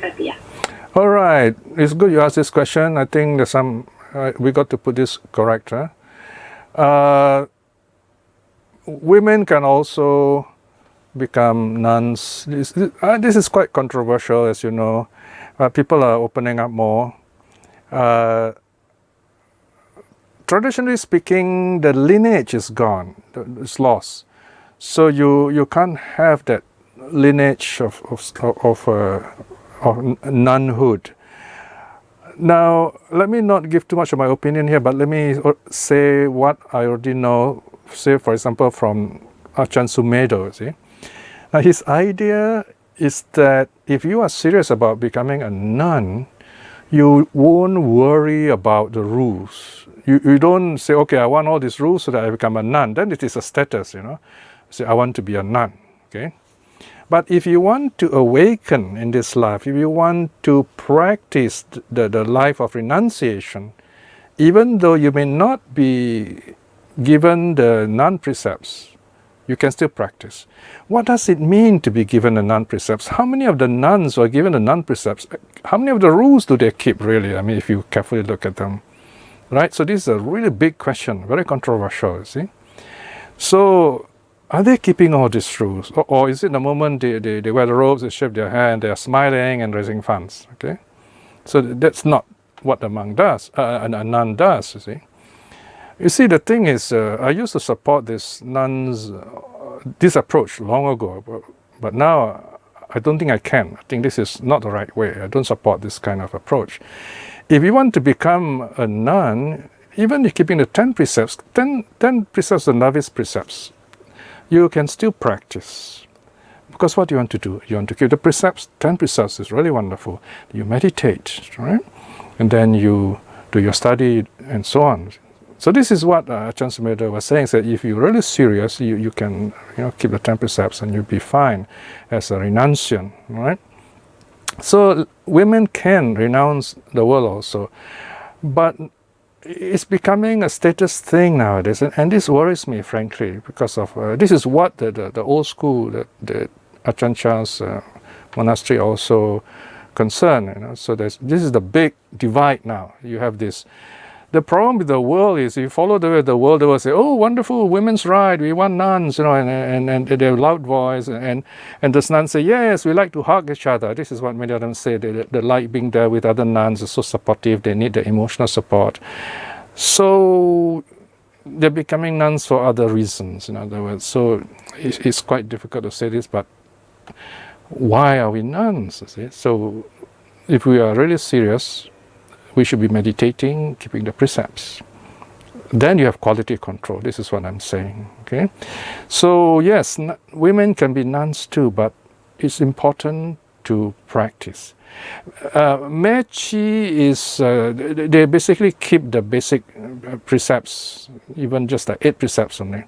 [SPEAKER 2] All right. It's good you asked this question. I think there's some, we got to put this correct. Huh? Women can also become nuns. This is quite controversial, as you know. People are opening up more. Traditionally speaking, the lineage is gone. It's lost. So you can't have that lineage of nunhood. Now, let me not give too much of my opinion here, but let me say what I already know. Say, for example, from Ajahn Sumedho, see? Now, his idea is that if you are serious about becoming a nun, you won't worry about the rules. You don't say, okay, I want all these rules so that I become a nun. Then it is a status, Say, I want to be a nun, okay? But if you want to awaken in this life, if you want to practice the life of renunciation, even though you may not be given the non-precepts, you can still practice. What does it mean to be given the non-precepts? How many of the nuns who are given the non-precepts, how many of the rules do they keep really? I mean, if you carefully look at them, right? So this is a really big question, very controversial, you see. So are they keeping all these rules? Or is it the moment they wear the robes, they shave their hair, and they are smiling and raising funds, okay? So that's not what a monk does, a nun does, you see. You see, the thing is, I used to support this approach long ago, but now I don't think I can. I think this is not the right way. I don't support this kind of approach. If you want to become a nun, even if keeping the 10 precepts, 10 precepts are novice precepts, you can still practice. Because what do you want to do? You want to keep the precepts. 10 precepts is really wonderful. You meditate, right? And then you do your study and so on. So this is what Ajahn Sumedho was saying, that if you're really serious, you can keep the 10 precepts and you'll be fine as a renunciant, right? So women can renounce the world also, but it's becoming a status thing nowadays, and this worries me, frankly, because of this is what the old school, the Ajahn Chah's monastery also concerned. So this is the big divide now. You have this. The problem with the world is, if you follow the way of the world, they will say, oh, wonderful, women's right, we want nuns, and they have loud voice, and the nuns say, yes, we like to hug each other. This is what many of them say, they like being there with other nuns, is so supportive, they need the emotional support. So they're becoming nuns for other reasons, in other words. So it's quite difficult to say this, but why are we nuns? You see? So if we are really serious, we should be meditating, keeping the precepts. Then you have quality control. This is what I'm saying. Okay, so yes, women can be nuns too, but it's important to practice. Mechi is they basically keep the basic precepts, even just the 8 precepts only.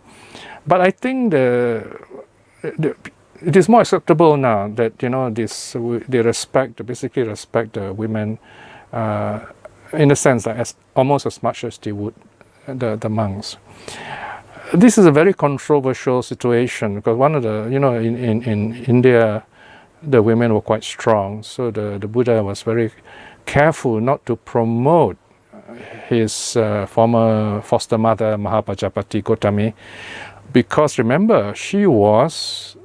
[SPEAKER 2] But I think it is more acceptable now that they basically respect the women in a sense that almost as much as they would the monks. This is a very controversial situation because one of the in India the women were quite strong, so the Buddha was very careful not to promote his former foster mother Mahapajapati Gotami, because remember, she was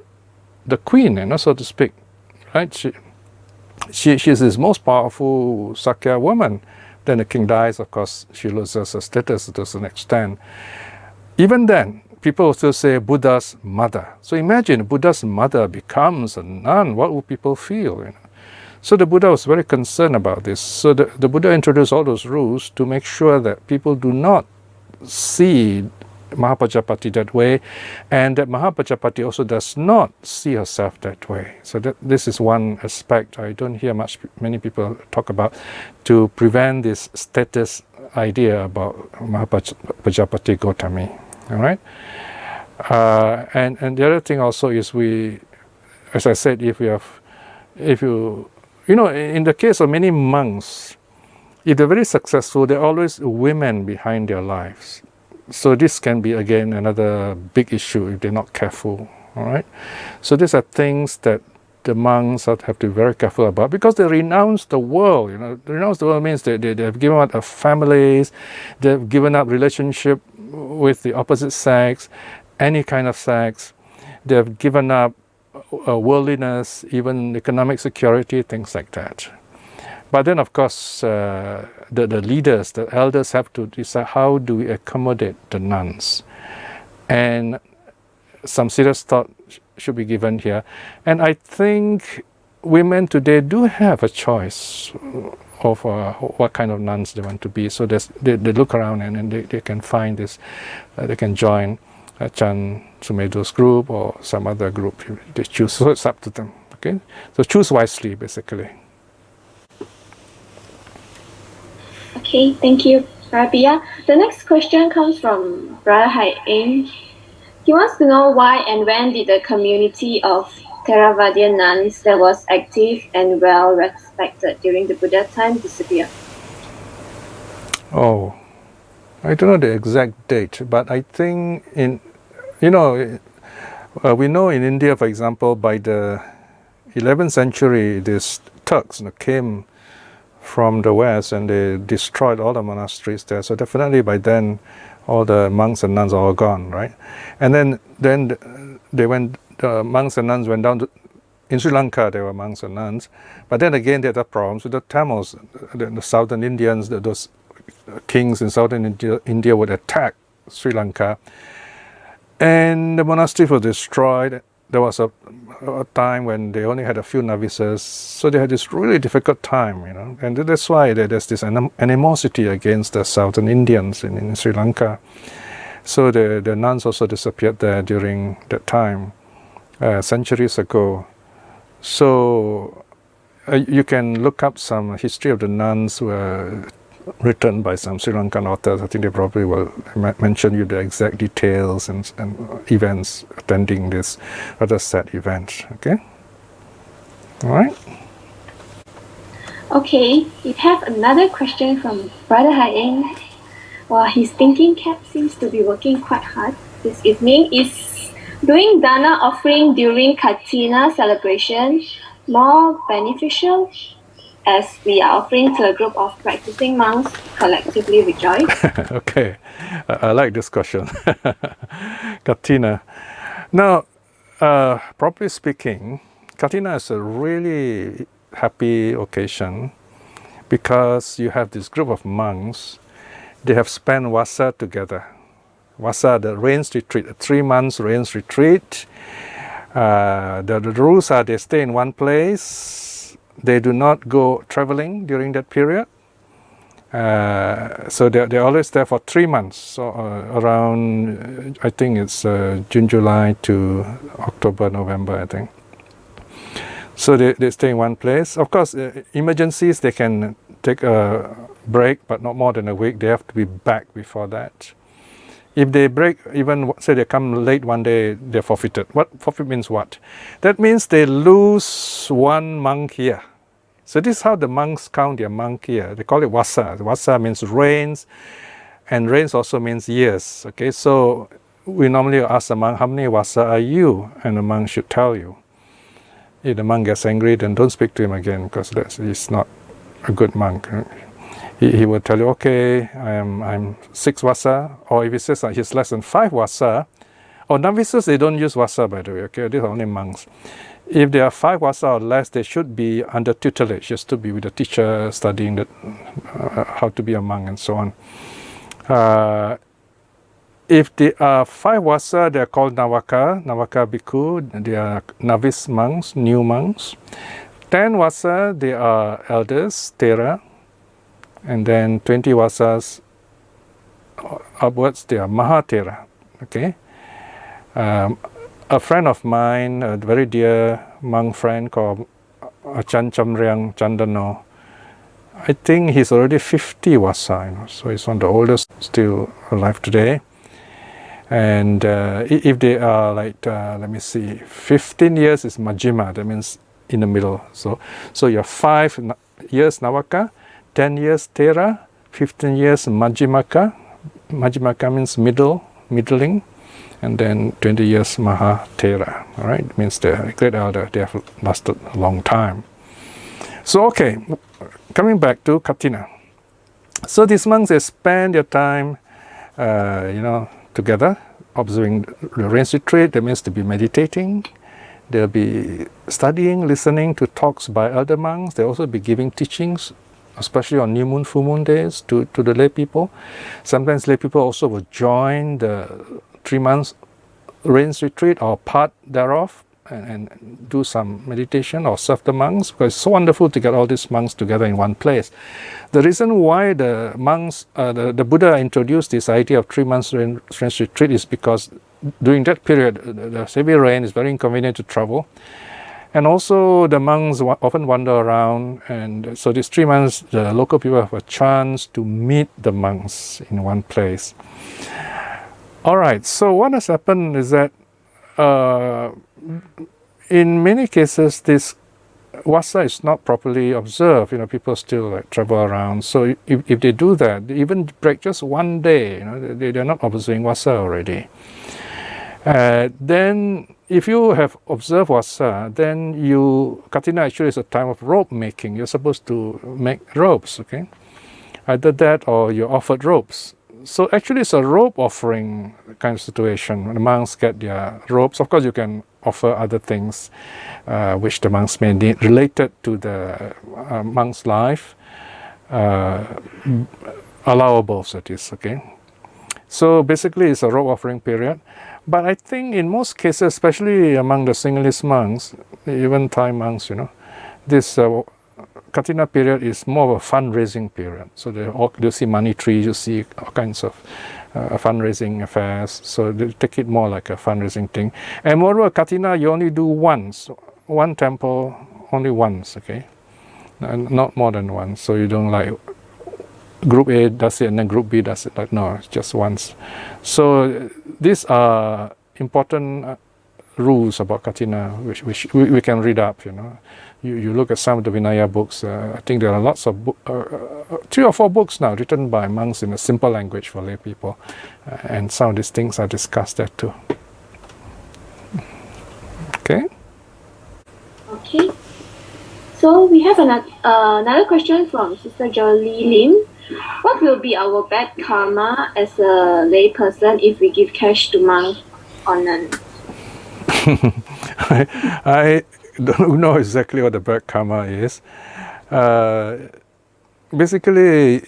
[SPEAKER 2] the queen, so to speak, right? She's his most powerful Sakya woman. Then the king dies, of course, she loses her status to an extent. Even then, people will still say Buddha's mother. So imagine Buddha's mother becomes a nun, what would people feel? So the Buddha was very concerned about this. So the Buddha introduced all those rules to make sure that people do not see Mahapajapati that way, and that Mahapajapati also does not see herself that way. So this is one aspect I don't hear many people talk about, to prevent this status idea about Mahapajapati Gotami. All right, and the other thing also is as I said, if you in the case of many monks, if they're very successful, there are always women behind their lives. So this can be again another big issue if they're not careful. All right, so these are things that the monks have to be very careful about, because they renounce the world. Renounce the world means they have given up their families, they've given up relationship with the opposite sex, any kind of sex. They've given up worldliness, even economic security, things like that. But then, of course, the leaders, the elders have to decide how do we accommodate the nuns. And some serious thought should be given here. And I think women today do have a choice of what kind of nuns they want to be. So they look around and they can find this, they can join Chan Sumedo's group or some other group they choose. So it's up to them. Okay, so choose wisely, basically.
[SPEAKER 4] Okay, thank you, Piya. The next question comes from Brother Hai Eng. He wants to know why and when did the community of Theravadian nuns that was active and well respected during the Buddha time disappear?
[SPEAKER 2] Oh, I don't know the exact date, but I think we know in India, for example, by the 11th century, these Turks came from the west and they destroyed all the monasteries there. So definitely by then, all the monks and nuns are all gone, right? And then the monks and nuns went down in Sri Lanka. There were monks and nuns, but then again there are problems with the Tamils, the southern Indians. Those kings in southern India would attack Sri Lanka, and the monasteries were destroyed. There was a time when they only had a few novices, so they had this really difficult time, and that's why there's this animosity against the southern Indians in Sri Lanka. So the nuns also disappeared there during that time, centuries ago. So you can look up some history of the nuns who were written by some Sri Lankan authors. I think they probably will mention you the exact details and events attending this rather sad event. Okay? All right?
[SPEAKER 4] Okay, we have another question from Brother Hai Eng. Well, his thinking cap seems to be working quite hard this evening. Is doing dana offering during Katina celebration more beneficial, as we are offering to a group of practicing monks collectively rejoice?
[SPEAKER 2] Okay, I like this question. Katina. Now, properly speaking, Katina is a really happy occasion because you have this group of monks. They have spent Vasa together. Vasa, the rains retreat, a 3 months rains retreat. The rules are they stay in one place. They do not go traveling during that period. So they're always there for 3 months. So around, I think it's June, July to October, November, I think. So they stay in one place. Of course, emergencies, they can take a break, but not more than a week. They have to be back before that. If they break, even say they come late one day, they're forfeited. What forfeit means what? That means they lose 1 monk year. So this is how the monks count their monk year. They call it vasa. Vasa means rains, and rains also means years. Okay, so we normally ask the monk, how many vasa are you? And the monk should tell you. If the monk gets angry, then don't speak to him again, because he's not a good monk. He will tell you, okay, I'm 6 vasa, or if he says that he's less than 5 vasa, or novices, they don't use vasa, by the way, okay, these are only monks. If they are 5 vasa or less, they should be under tutelage, just to be with a teacher, studying how to be a monk and so on. If they are 5 vasa, they are called Navaka Bhikkhu, they are novice monks, new monks. 10 vasa, they are elders, Thera. And then 20 vasas upwards, they are Mahathera. Okay. A friend of mine, a very dear monk friend called Achan Chamriang Chandano, I think he's already 50 vasa, so he's one of the oldest still alive today. And if they are like, let me see, 15 years is Majjhima, that means in the middle. So you're 5 years Navaka, 10 years Thera, 15 years Majjhimaka. Majjhimaka means middling, and then 20 years Mahathera. All right, it means the great elder, they have lasted a long time. So okay, coming back to Katina. So these monks, they spend their time, together, observing the rains retreat. That means to be meditating. They'll be studying, listening to talks by elder monks. They'll also be giving teachings, especially on new moon, full moon days, to the lay people. Sometimes lay people also will join the 3 months rains retreat or part thereof and do some meditation or serve the monks, because it's so wonderful to get all these monks together in one place. The reason why the monks, the Buddha introduced this idea of 3 months rains retreat is because during that period, the heavy rain is very inconvenient to travel. And also the monks often wander around, and so these 3 months, the local people have a chance to meet the monks in one place. All right, so what has happened is that in many cases, this vasa is not properly observed. People still travel around. So if they do that, they even break just 1 day, they're not observing vasa already. Then if you have observed vasa, then Katina actually is a time of rope making. You're supposed to make ropes, okay? Either that or you're offered ropes. So actually it's a rope offering kind of situation. When the monks get their ropes, of course you can offer other things which the monks may need related to the monk's life, allowables, that is, okay? So basically it's a rope offering period. But I think in most cases, especially among the Sinhalese monks, even Thai monks, this Katina period is more of a fundraising period. So you see money trees, you see all kinds of fundraising affairs. So they take it more like a fundraising thing. And moreover, Katina you only do once, one temple only once, okay? And not more than once. So you don't like Group A does it and then Group B does it. Like, no, it's just once. So these are important rules about Katina, which we can read up, You look at some of the Vinaya books, I think there are lots of 3 or 4 books now written by monks in a simple language for lay people. And some of these things are discussed there too. Okay?
[SPEAKER 4] Okay. So we have another question from Sister Jolie Lim. What will be our bad karma as a lay person if we give cash to monks or nuns?
[SPEAKER 2] I don't know exactly what the bad karma is. Basically,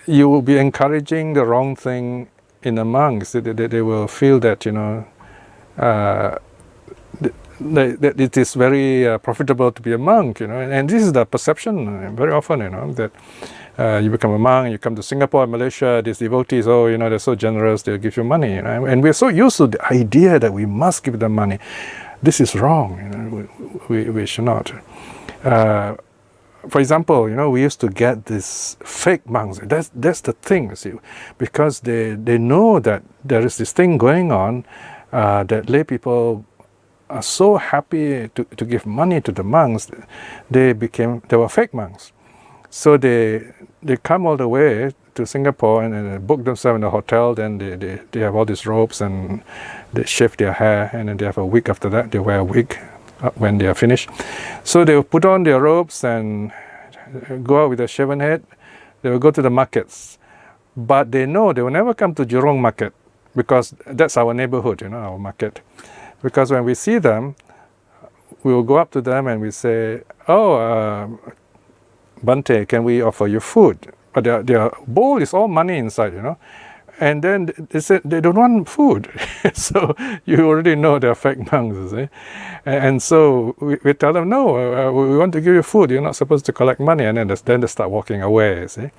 [SPEAKER 2] you will be encouraging the wrong thing in the monks. They will feel that, that it is very profitable to be a monk, and this is the perception very often, that You become a monk, you come to Singapore, Malaysia, these devotees, oh, you know, they're so generous, they'll give you money, you know, and we're so used to the idea that we must give them money. This is wrong, you know, we should not. For example, you know, we used to get these fake monks. That's the thing, you see, because they know that there is this thing going on, that lay people are so happy to give money to the monks. They were fake monks. So they come all the way to Singapore and book themselves in a hotel. Then they have all these robes and they shave their hair, and then they have a wig after that. They wear a wig when they are finished. So they will put on their robes and go out with a shaven head. They will go to the markets. But they know they will never come to Jurong Market, because that's our neighborhood, you know, our market. Because when we see them, we will go up to them and we say, oh, Bante, can we offer you food? But their bowl is all money inside, you know. And then they said they don't want food. So you already know they're fake monks, you see. And so we tell them, no, we want to give you food. You're not supposed to collect money. And then they start walking away, you see.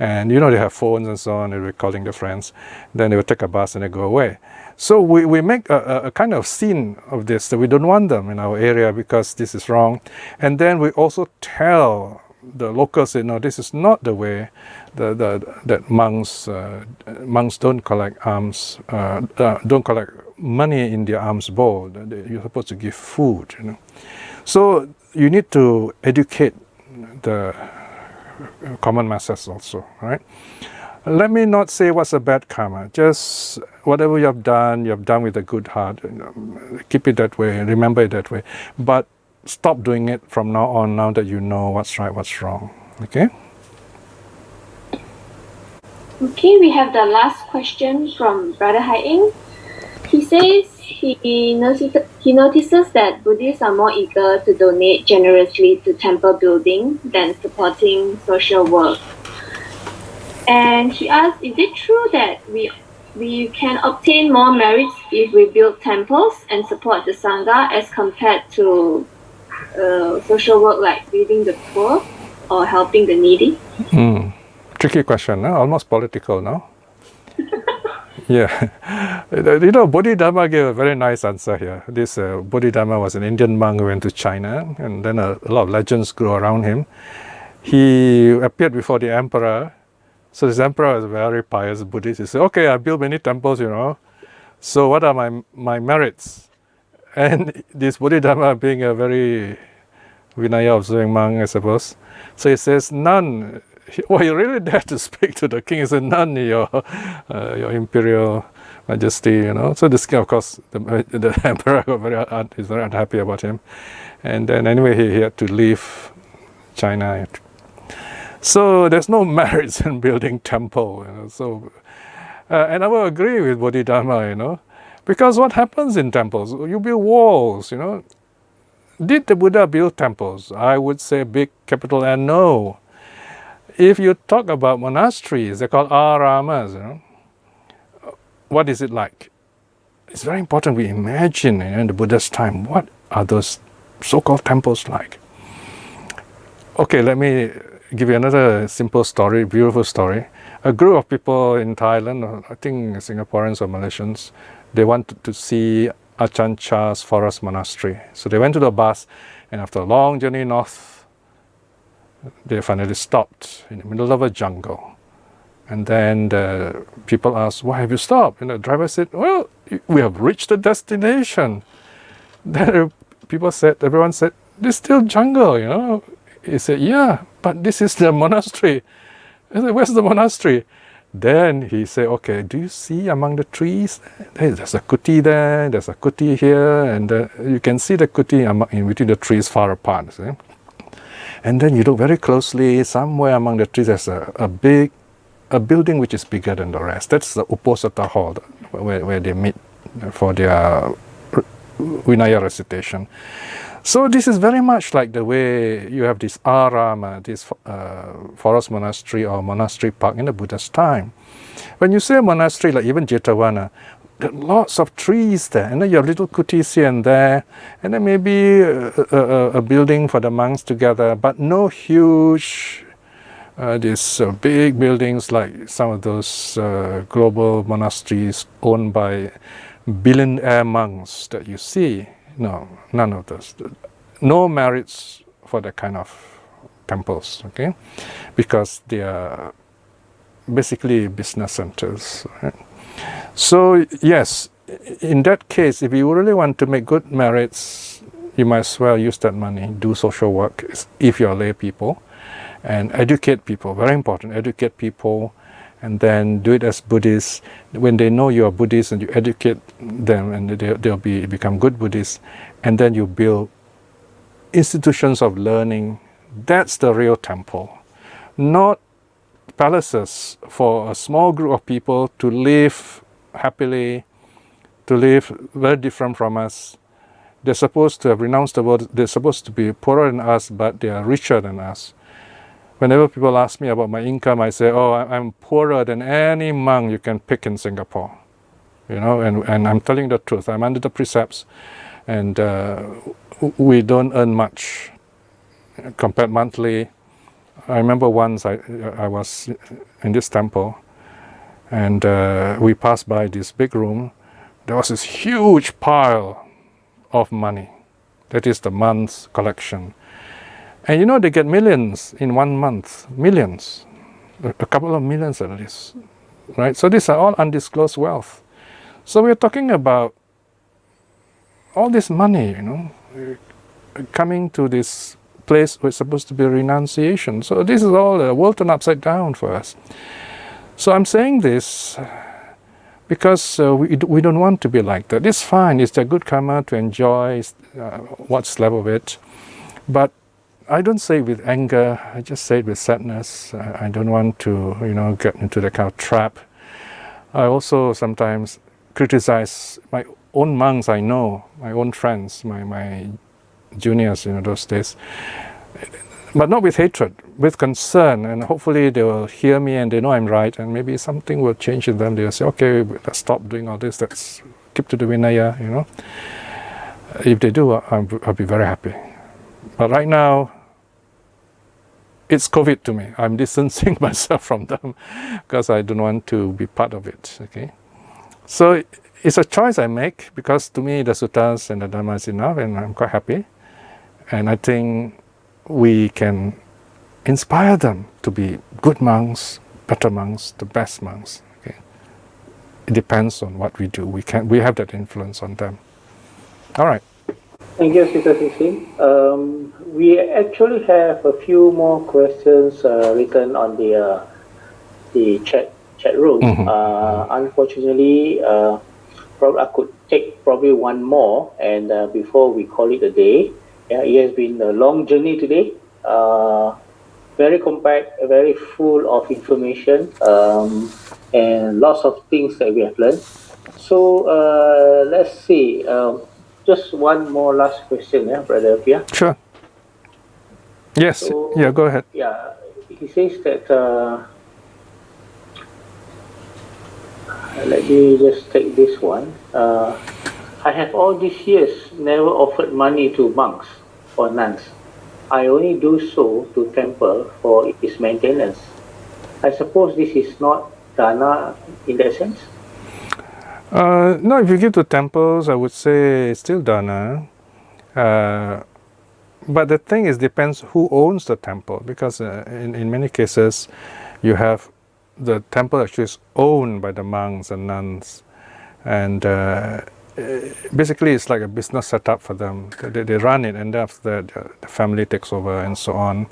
[SPEAKER 2] And you know, they have phones and so on, and we're calling their friends. Then they will take a bus and they go away. So we make a kind of scene of this, that we don't want them in our area because this is wrong. And then we also tell the locals, you know, this is not the way that monks don't collect alms, don't collect money in their alms bowl. You're supposed to give food, you know. So you need to educate the common masses also, right? Let me not say what's a bad karma. Just whatever you have done with a good heart. Keep it that way, remember it that way. But stop doing it from now on, now that you know what's right, what's wrong. Okay?
[SPEAKER 4] Okay, we have the last question from Brother Hai Ing. He says he notices that Buddhists are more eager to donate generously to temple building than supporting social work. And he asks, is it true that we can obtain more merits if we build temples and support the Sangha as compared to social work like feeding the poor or helping the needy?
[SPEAKER 2] Tricky question, no? Almost political, no? Yeah. You know, Bodhidharma gave a very nice answer here. This Bodhidharma was an Indian monk who went to China, and then a lot of legends grew around him. He appeared before the emperor. So this emperor was a very pious Buddhist. He said, okay, I built many temples, you know. So what are my merits? And this Bodhidharma, being a very Vinaya observing monk, I suppose. So he says, none. Well, he really dared to speak to the king. He said, none, your imperial majesty, you know. So this king, of course, the emperor is very unhappy about him. And then anyway, he had to leave China. So there's no merits in building temple, you know. So, and I will agree with Bodhidharma, you know, because what happens in temples? You build walls, you know. Did the Buddha build temples? I would say big capital N, no. If you talk about monasteries, they're called aramas, you know. What is it like? It's very important we imagine, you know, in the Buddha's time, what are those so-called temples like? Okay, let me give you another simple story, beautiful story. A group of people in Thailand, I think Singaporeans or Malaysians, they wanted to see Ajahn Chah's forest monastery. So they went to the bus, and after a long journey north, they finally stopped in the middle of a jungle. And then the people asked, why have you stopped? And the driver said, well, we have reached the destination. Then everyone said, this is still jungle, you know. He said, yeah, but this is the monastery. I said, where's the monastery? Then he said, okay, do you see among the trees? There's a kuti there, there's a kuti here, and you can see the kuti in between the trees far apart. See? And then you look very closely, somewhere among the trees there's a building which is bigger than the rest. That's the Uposatha hall, where they meet for their Vinaya recitation. So this is very much like the way you have this arama, this forest monastery or monastery park in the Buddha's time. When you say monastery, like even Jetavana, there are lots of trees there, and then you have little kutis here and there, and then maybe a building for the monks together, but no huge these big buildings like some of those global monasteries owned by billionaire monks that you see. No, none of those. No merits for that kind of temples, okay? Because they are basically business centers. Right? So yes, in that case, if you really want to make good merits, you might as well use that money, do social work if you're lay people, and educate people. Very important, educate people, and then do it as Buddhists. When they know you're Buddhist and you educate them, and they'll become good Buddhists, and then you build institutions of learning. That's the real temple, not palaces for a small group of people to live happily, to live very different from us. They're supposed to have renounced the world. They're supposed to be poorer than us, but they are richer than us. Whenever people ask me about my income, I say, oh, I'm poorer than any monk you can pick in Singapore. You know, and I'm telling the truth. I'm under the precepts, and we don't earn much compared monthly. I remember once I was in this temple, and we passed by this big room. There was this huge pile of money. That is the month's collection. And you know, they get millions in 1 month. Millions. A couple of millions at least. Right? So these are all undisclosed wealth. So we're talking about all this money, you know, coming to this place where it's supposed to be renunciation. So this is all the world turned upside down for us. So I'm saying this because we don't want to be like that. It's fine. It's a good karma to enjoy what's left of it. But I don't say it with anger. I just say it with sadness. I don't want to, you know, get into that kind of trap. I also sometimes criticize my own monks I know, my own friends, my juniors, you know, those days. But not with hatred, with concern, and hopefully they will hear me and they know I'm right, and maybe something will change in them. They'll say, okay, let's stop doing all this, let's keep to the Vinaya, you know. If they do, I'll be very happy. But right now, it's COVID to me. I'm distancing myself from them because I don't want to be part of it, okay. So it's a choice I make, because to me the suttas and the Dhamma is enough, and I'm quite happy. And I think we can inspire them to be good monks, better monks, the best monks. Okay? It depends on what we do. We have that influence on them. All right.
[SPEAKER 1] Thank you, Sister Sixteen. We actually have a few more questions written on the chat room. Unfortunately, I could take probably one more, and before we call it a day. Yeah, it has been a long journey today. Very compact, very full of information, and lots of things that we have learned. So let's see. Just one more last question, Brother Piya.
[SPEAKER 2] Sure. Yes. So, yeah, go ahead.
[SPEAKER 1] Yeah, he says that. Let me just take this one. I have all these years never offered money to monks or nuns. I only do so to temple for its maintenance. I suppose this is not dana in that sense?
[SPEAKER 2] No, if you give to temples, I would say it's still dana. But the thing is, depends who owns the temple, because in many cases, you have the temple actually is owned by the monks and nuns, and basically it's like a business setup for them. They run it, and after that the family takes over and so on.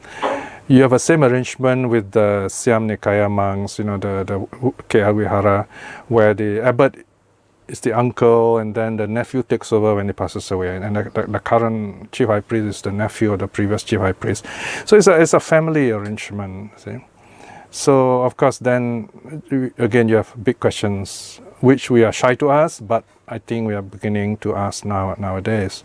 [SPEAKER 2] You have a same arrangement with the Siam Nikaya monks, you know, the KL Vihara, where the abbot is the uncle, and then the nephew takes over when he passes away, and the current chief high priest is the nephew of the previous chief high priest. So it's a family arrangement, see. So of course then again you have big questions which we are shy to ask, but I think we are beginning to ask nowadays.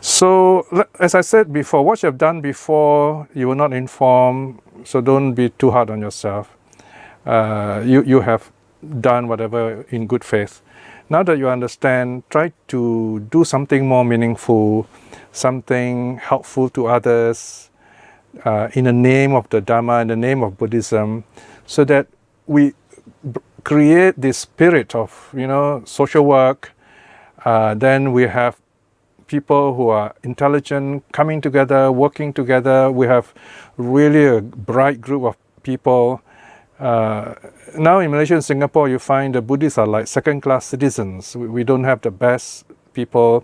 [SPEAKER 2] So as I said before, what you have done before you will not inform, so don't be too hard on yourself. You have done whatever in good faith. Now that you understand, try to do something more meaningful, something helpful to others, in the name of the Dharma, in the name of Buddhism, so that we create this spirit of, social work. Then we have people who are intelligent coming together, working together. We have really a bright group of people. Now in Malaysia and Singapore, you find the Buddhists are like second-class citizens. We don't have the best people.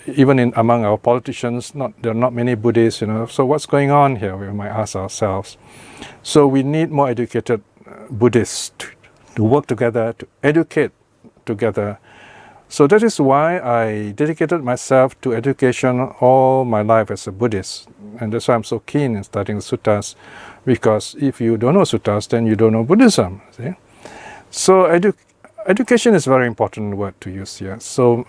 [SPEAKER 2] Even among our politicians, there are not many Buddhists, So what's going on here? We might ask ourselves. So we need more educated Buddhists to work together, to educate together. So that is why I dedicated myself to education all my life as a Buddhist. And that's why I'm so keen in studying suttas, because if you don't know suttas, then you don't know Buddhism. See? So education is a very important word to use here. So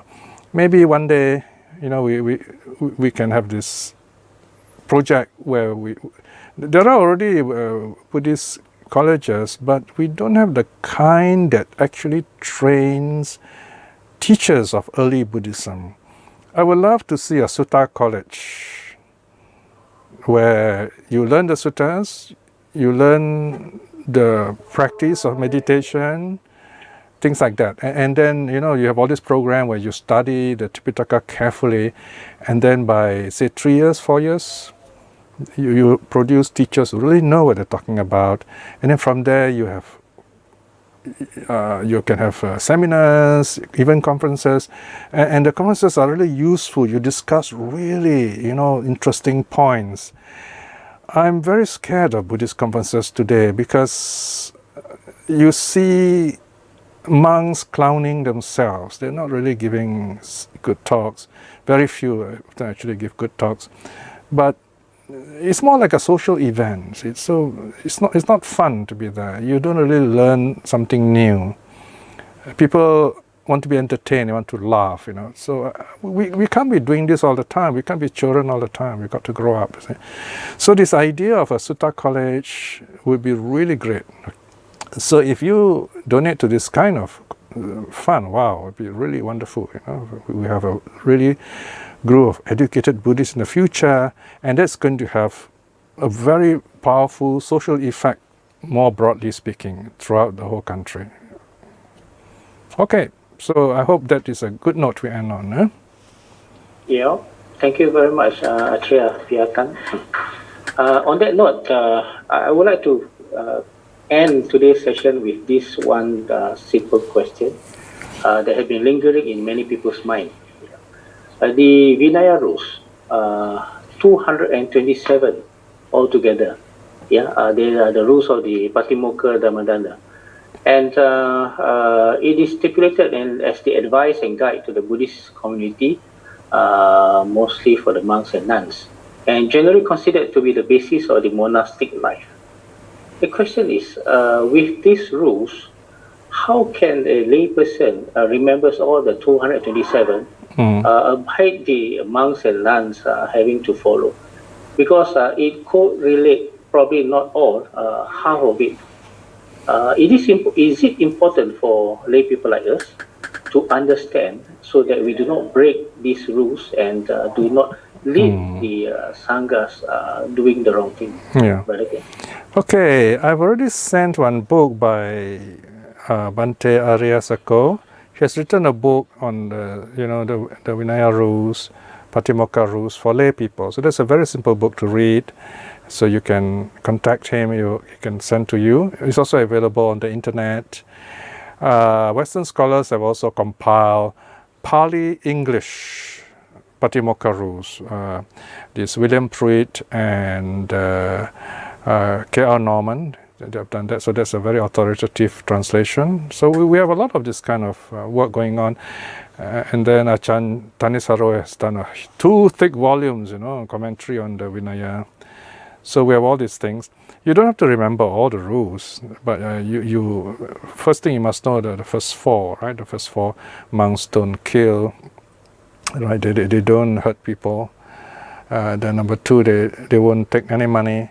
[SPEAKER 2] maybe one day, we can have this project where there are already Buddhist colleges, but we don't have the kind that actually trains teachers of early Buddhism. I would love to see a sutta college where you learn the suttas, you learn the practice of meditation, things like that. And then, you have all this program where you study the Tipitaka carefully, and then by, say, 3 years, 4 years, you produce teachers who really know what they're talking about. And then from there, you can have seminars, even conferences, and the conferences are really useful. You discuss really, interesting points. I'm very scared of Buddhist conferences today because you see monks clowning themselves. They're not really giving good talks. Very few actually give good talks, but it's more like a social event. It's not fun to be there. You don't really learn something new. People want to be entertained. They want to laugh. So we can't be doing this all the time. We can't be children all the time. We've got to grow up. So this idea of a sutta college would be really great. So if you donate to this kind of fun, wow, it would be really wonderful. We have a really group of educated Buddhists in the future, and that's going to have a very powerful social effect, more broadly speaking, throughout the whole country. Okay, so I hope that is a good note we end on.
[SPEAKER 1] Yeah, thank you very much, Acharya Piya Tan. On that note, I would like to end today's session with this one simple question that has been lingering in many people's mind. The Vinaya rules, 227 altogether. They are the rules of the Patimokkha Dhammadanda. And it is stipulated as the advice and guide to the Buddhist community, mostly for the monks and nuns, and generally considered to be the basis of the monastic life. The question is, with these rules, how can a layperson remembers all the 227 abide the monks and nuns having to follow? Because it could relate, probably not all, half of it. Is it important for lay people like us to understand so that we do not break these rules and do not lead the Sanghas doing the wrong thing?
[SPEAKER 2] Yeah. Okay, I've already sent one book by Bhante Arya Sako. He has written a book on the Vinaya rules, Patimokkha rules for lay people. So that's a very simple book to read. So you can contact him, he can send to you. It's also available on the internet. Western scholars have also compiled Pali English Patimokkha rules. This William Pruitt and K.R. Norman, they have done that. So that's a very authoritative translation. So we have a lot of this kind of work going on. And then Achan Thanissaro has done 2 thick volumes, commentary on the Vinaya. So we have all these things. You don't have to remember all the rules, but first thing you must know the first 4, right? The first 4, monks don't kill, right? They don't hurt people. Then number 2, they won't take any money.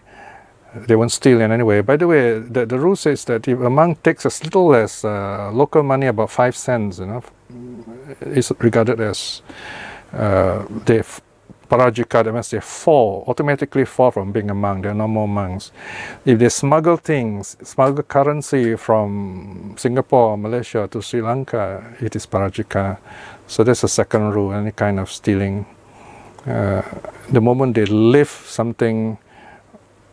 [SPEAKER 2] They won't steal in any way. By the way, the rule says that if a monk takes as little as local money, about 5 cents, it's regarded as they parajika, that means they automatically fall from being a monk. They're no more monks. If they smuggle things, smuggle currency from Singapore or Malaysia to Sri Lanka, it is parajika. So that's the second rule, any kind of stealing. The moment they lift something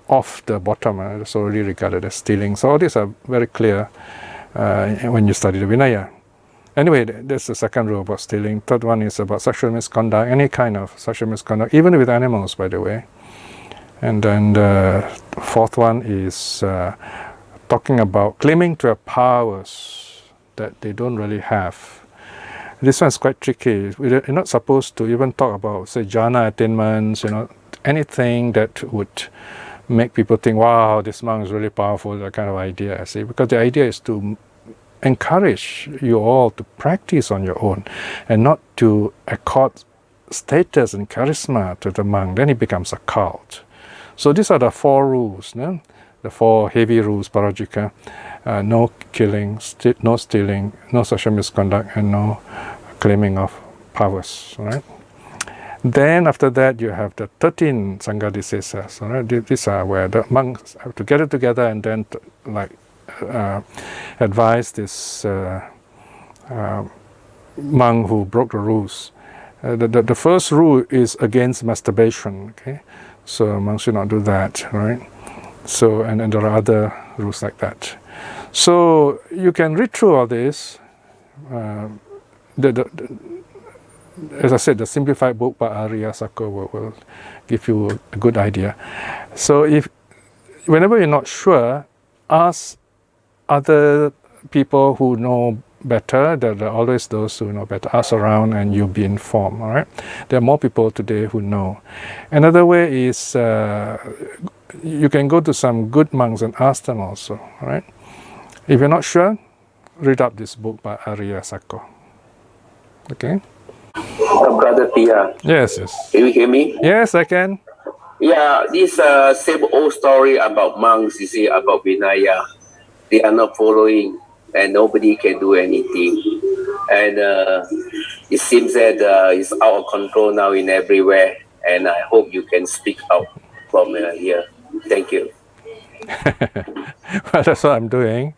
[SPEAKER 2] off the bottom, it's already regarded as stealing. So all these are very clear when you study the Vinaya. Anyway, that's the second rule about stealing. Third one is about sexual misconduct, any kind of sexual misconduct, even with animals, by the way. And then the fourth one is talking about claiming to have powers that they don't really have. This one's quite tricky. We're not supposed to even talk about, say, jhana attainments, anything that would make people think, wow, this monk is really powerful, that kind of idea, I see. Because the idea is to encourage you all to practice on your own and not to accord status and charisma to the monk. Then it becomes a cult. So these are the four rules, no? The four heavy rules, parajika. No killing, no stealing, no sexual misconduct, and no claiming of powers. Right? Then after that you have the 13 Sangha. Right? These are where the monks have to get it together and then advise this monk who broke the rules. The first rule is against masturbation. Okay, so monks should not do that, right? So and there are other rules like that. So you can read through all this. As I said, the simplified book by Arya Sako will give you a good idea. So whenever you're not sure, ask other people who know better. There are always those who know better. Ask around and you'll be informed. All right. There are more people today who know. Another way is you can go to some good monks and ask them also. All right. If you're not sure, read up this book by Arya Sako. Okay.
[SPEAKER 5] Brother Piya.
[SPEAKER 2] Yes.
[SPEAKER 5] Can you hear me?
[SPEAKER 2] Yes, I can.
[SPEAKER 5] Yeah, this same old story about monks, you see, about Vinaya. They are not following and nobody can do anything. And it seems that it's out of control now in everywhere. And I hope you can speak out from here. Thank you.
[SPEAKER 2] Well, that's what I'm doing.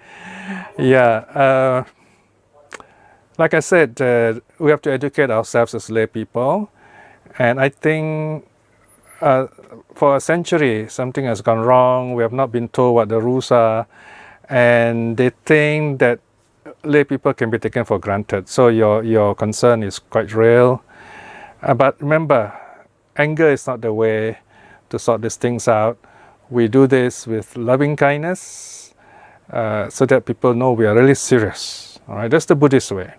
[SPEAKER 2] Yeah. Like I said, we have to educate ourselves as lay people. And I think for a century, something has gone wrong. We have not been told what the rules are. And they think that lay people can be taken for granted. So your concern is quite real. But remember, anger is not the way to sort these things out. We do this with loving kindness so that people know we are really serious. All right, that's the Buddhist way.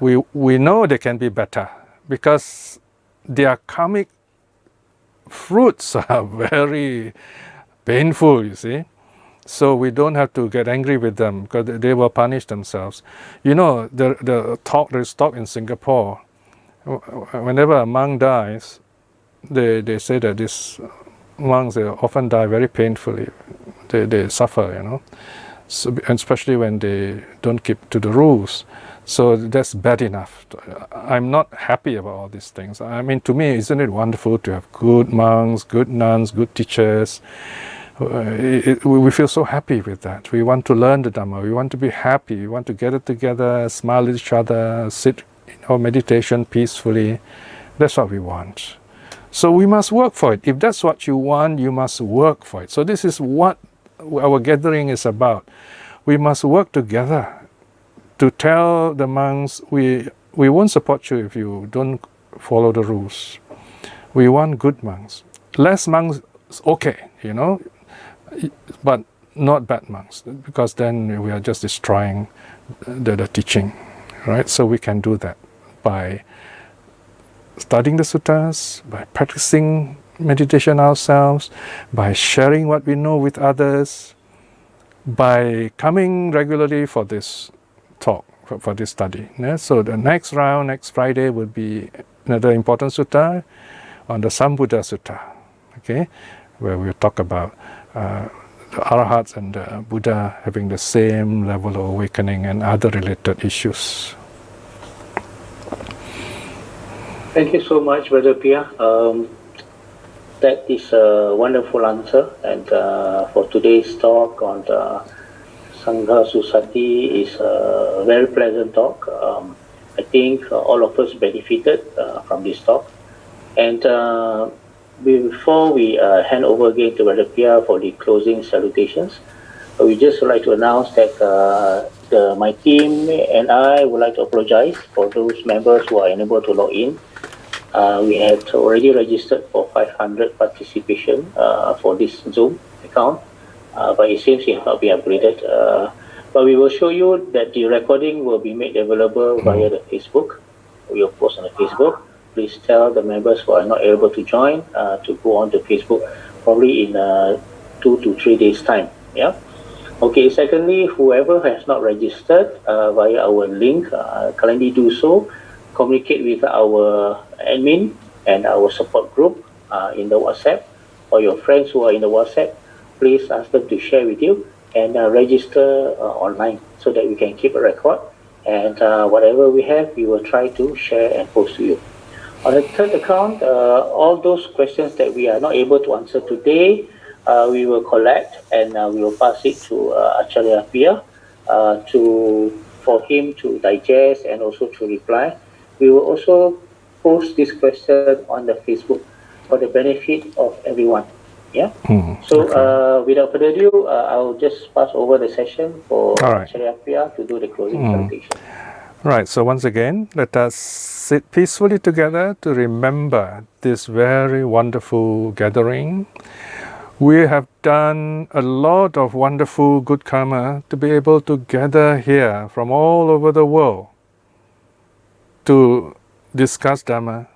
[SPEAKER 2] We know they can be better because their karmic fruits are very painful, you see. So we don't have to get angry with them because they will punish themselves. You know, there's talk in Singapore. Whenever a monk dies, they say that these monks, they often die very painfully. They suffer, you know. So, especially when they don't keep to the rules. So that's bad enough. I'm not happy about all these things. I mean, to me, isn't it wonderful to have good monks, good nuns, good teachers? We feel so happy with that. We want to learn the Dhamma. We want to be happy. We want to get it together, smile at each other, sit in our meditation peacefully. That's what we want. So we must work for it. If that's what you want, you must work for it. So this is what our gathering is about. We must work together to tell the monks, we won't support you if you don't follow the rules. We want good monks. Less monks is okay, you know, but not bad monks, because then we are just destroying the teaching, right? So we can do that by studying the suttas, by practicing meditation ourselves, by sharing what we know with others, by coming regularly for this talk, for this study. Yeah? So the next round, next Friday, would be another important sutta on the Sambuddha Sutta, okay, where we'll talk about the Arahats and the Buddha having the same level of awakening and other related issues.
[SPEAKER 1] Thank you so much, Brother Piya. That is a wonderful answer. And for today's talk on the Sanghanussati is a very pleasant talk. I think all of us benefited from this talk. And before we hand over again to Brother Piya for the closing salutations, we just would like to announce that my team and I would like to apologize for those members who are unable to log in. We had already registered for 500 participation for this Zoom account, but it seems it has not been upgraded. But we will show you that the recording will be made available via the Facebook. We will post on the Facebook. Please tell the members who are not able to join to go on to Facebook probably in 2 to 3 days time. Yeah. Okay. Secondly, whoever has not registered via our link, kindly do so. Communicate with our admin and our support group in the WhatsApp, or your friends who are in the WhatsApp. Please ask them to share with you and register online so that we can keep a record. And whatever we have, we will try to share and post to you. On the third account, all those questions that we are not able to answer today, we will collect and we will pass it to Acharya Piya for him to digest and also to reply. We will also post this question on the Facebook for the benefit of everyone. Yeah. So without further ado, I'll just pass over the session for Acharya Piya to do the closing salutation.
[SPEAKER 2] Right, so once again, let us sit peacefully together to remember this very wonderful gathering. We have done a lot of wonderful good karma to be able to gather here from all over the world to discuss Dhamma,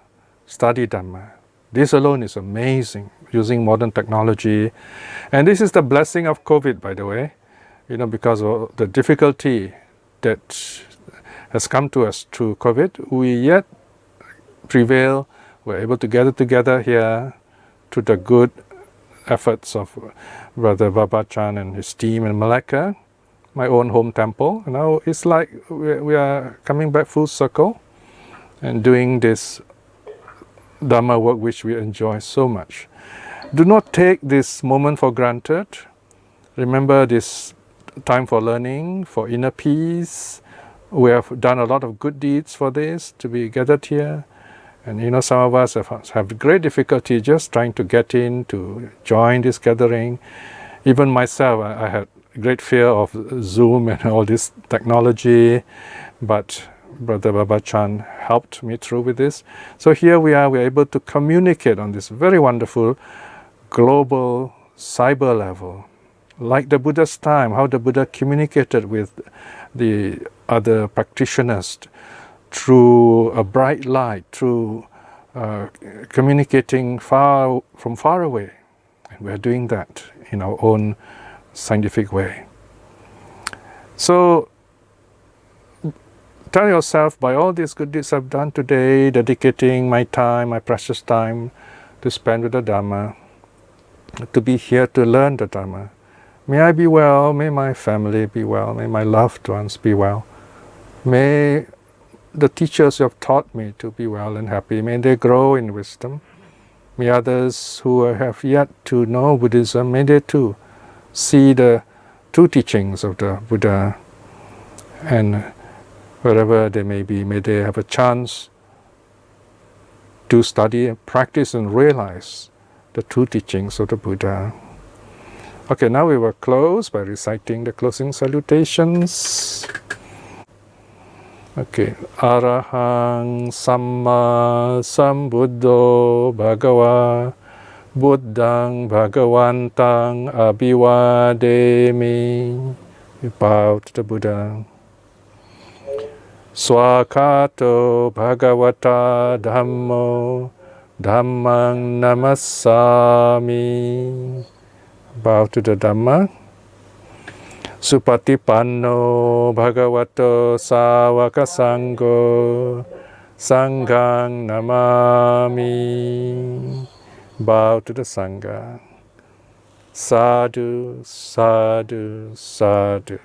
[SPEAKER 2] study Dhamma. This alone is amazing, using modern technology. And this is the blessing of COVID, by the way, because of the difficulty that has come to us through COVID, we yet prevail. We're able to gather together here through the good efforts of Brother Babachan and his team in Malacca, my own home temple. Now it's like we are coming back full circle and doing this Dhamma work which we enjoy so much. Do not take this moment for granted. Remember this time for learning, for inner peace. We have done a lot of good deeds for this, to be gathered here. And some of us have great difficulty just trying to get in, to join this gathering. Even myself, I had great fear of Zoom and all this technology, but Brother Babachan helped me through with this. So here we're able to communicate on this very wonderful global cyber level. Like the Buddha's time, how the Buddha communicated with the other practitioners through a bright light, through communicating from far away. And we're doing that in our own scientific way. So tell yourself, by all these good deeds I've done today, dedicating my time, my precious time to spend with the Dhamma, to be here to learn the Dhamma. May I be well, may my family be well, may my loved ones be well. May the teachers who have taught me to be well and happy, may they grow in wisdom. May others who have yet to know Buddhism, may they too see the true teachings of the Buddha, and wherever they may be, may they have a chance to study and practice and realize the true teachings of the Buddha. Okay, now we will close by reciting the closing salutations. Okay, Arahang Samma Sambuddho Bhagava Buddhang Bhagavantang Abhivademi. We bow to the Buddha. Swakato Bhagavata Dhammo Dhammang Namassami. Bow to the Dhamma. Supatipanno Bhagavato Sāvaka Sangho Sanghang Namami. Bow to the Sangha. Sadhu, sadhu, sadhu.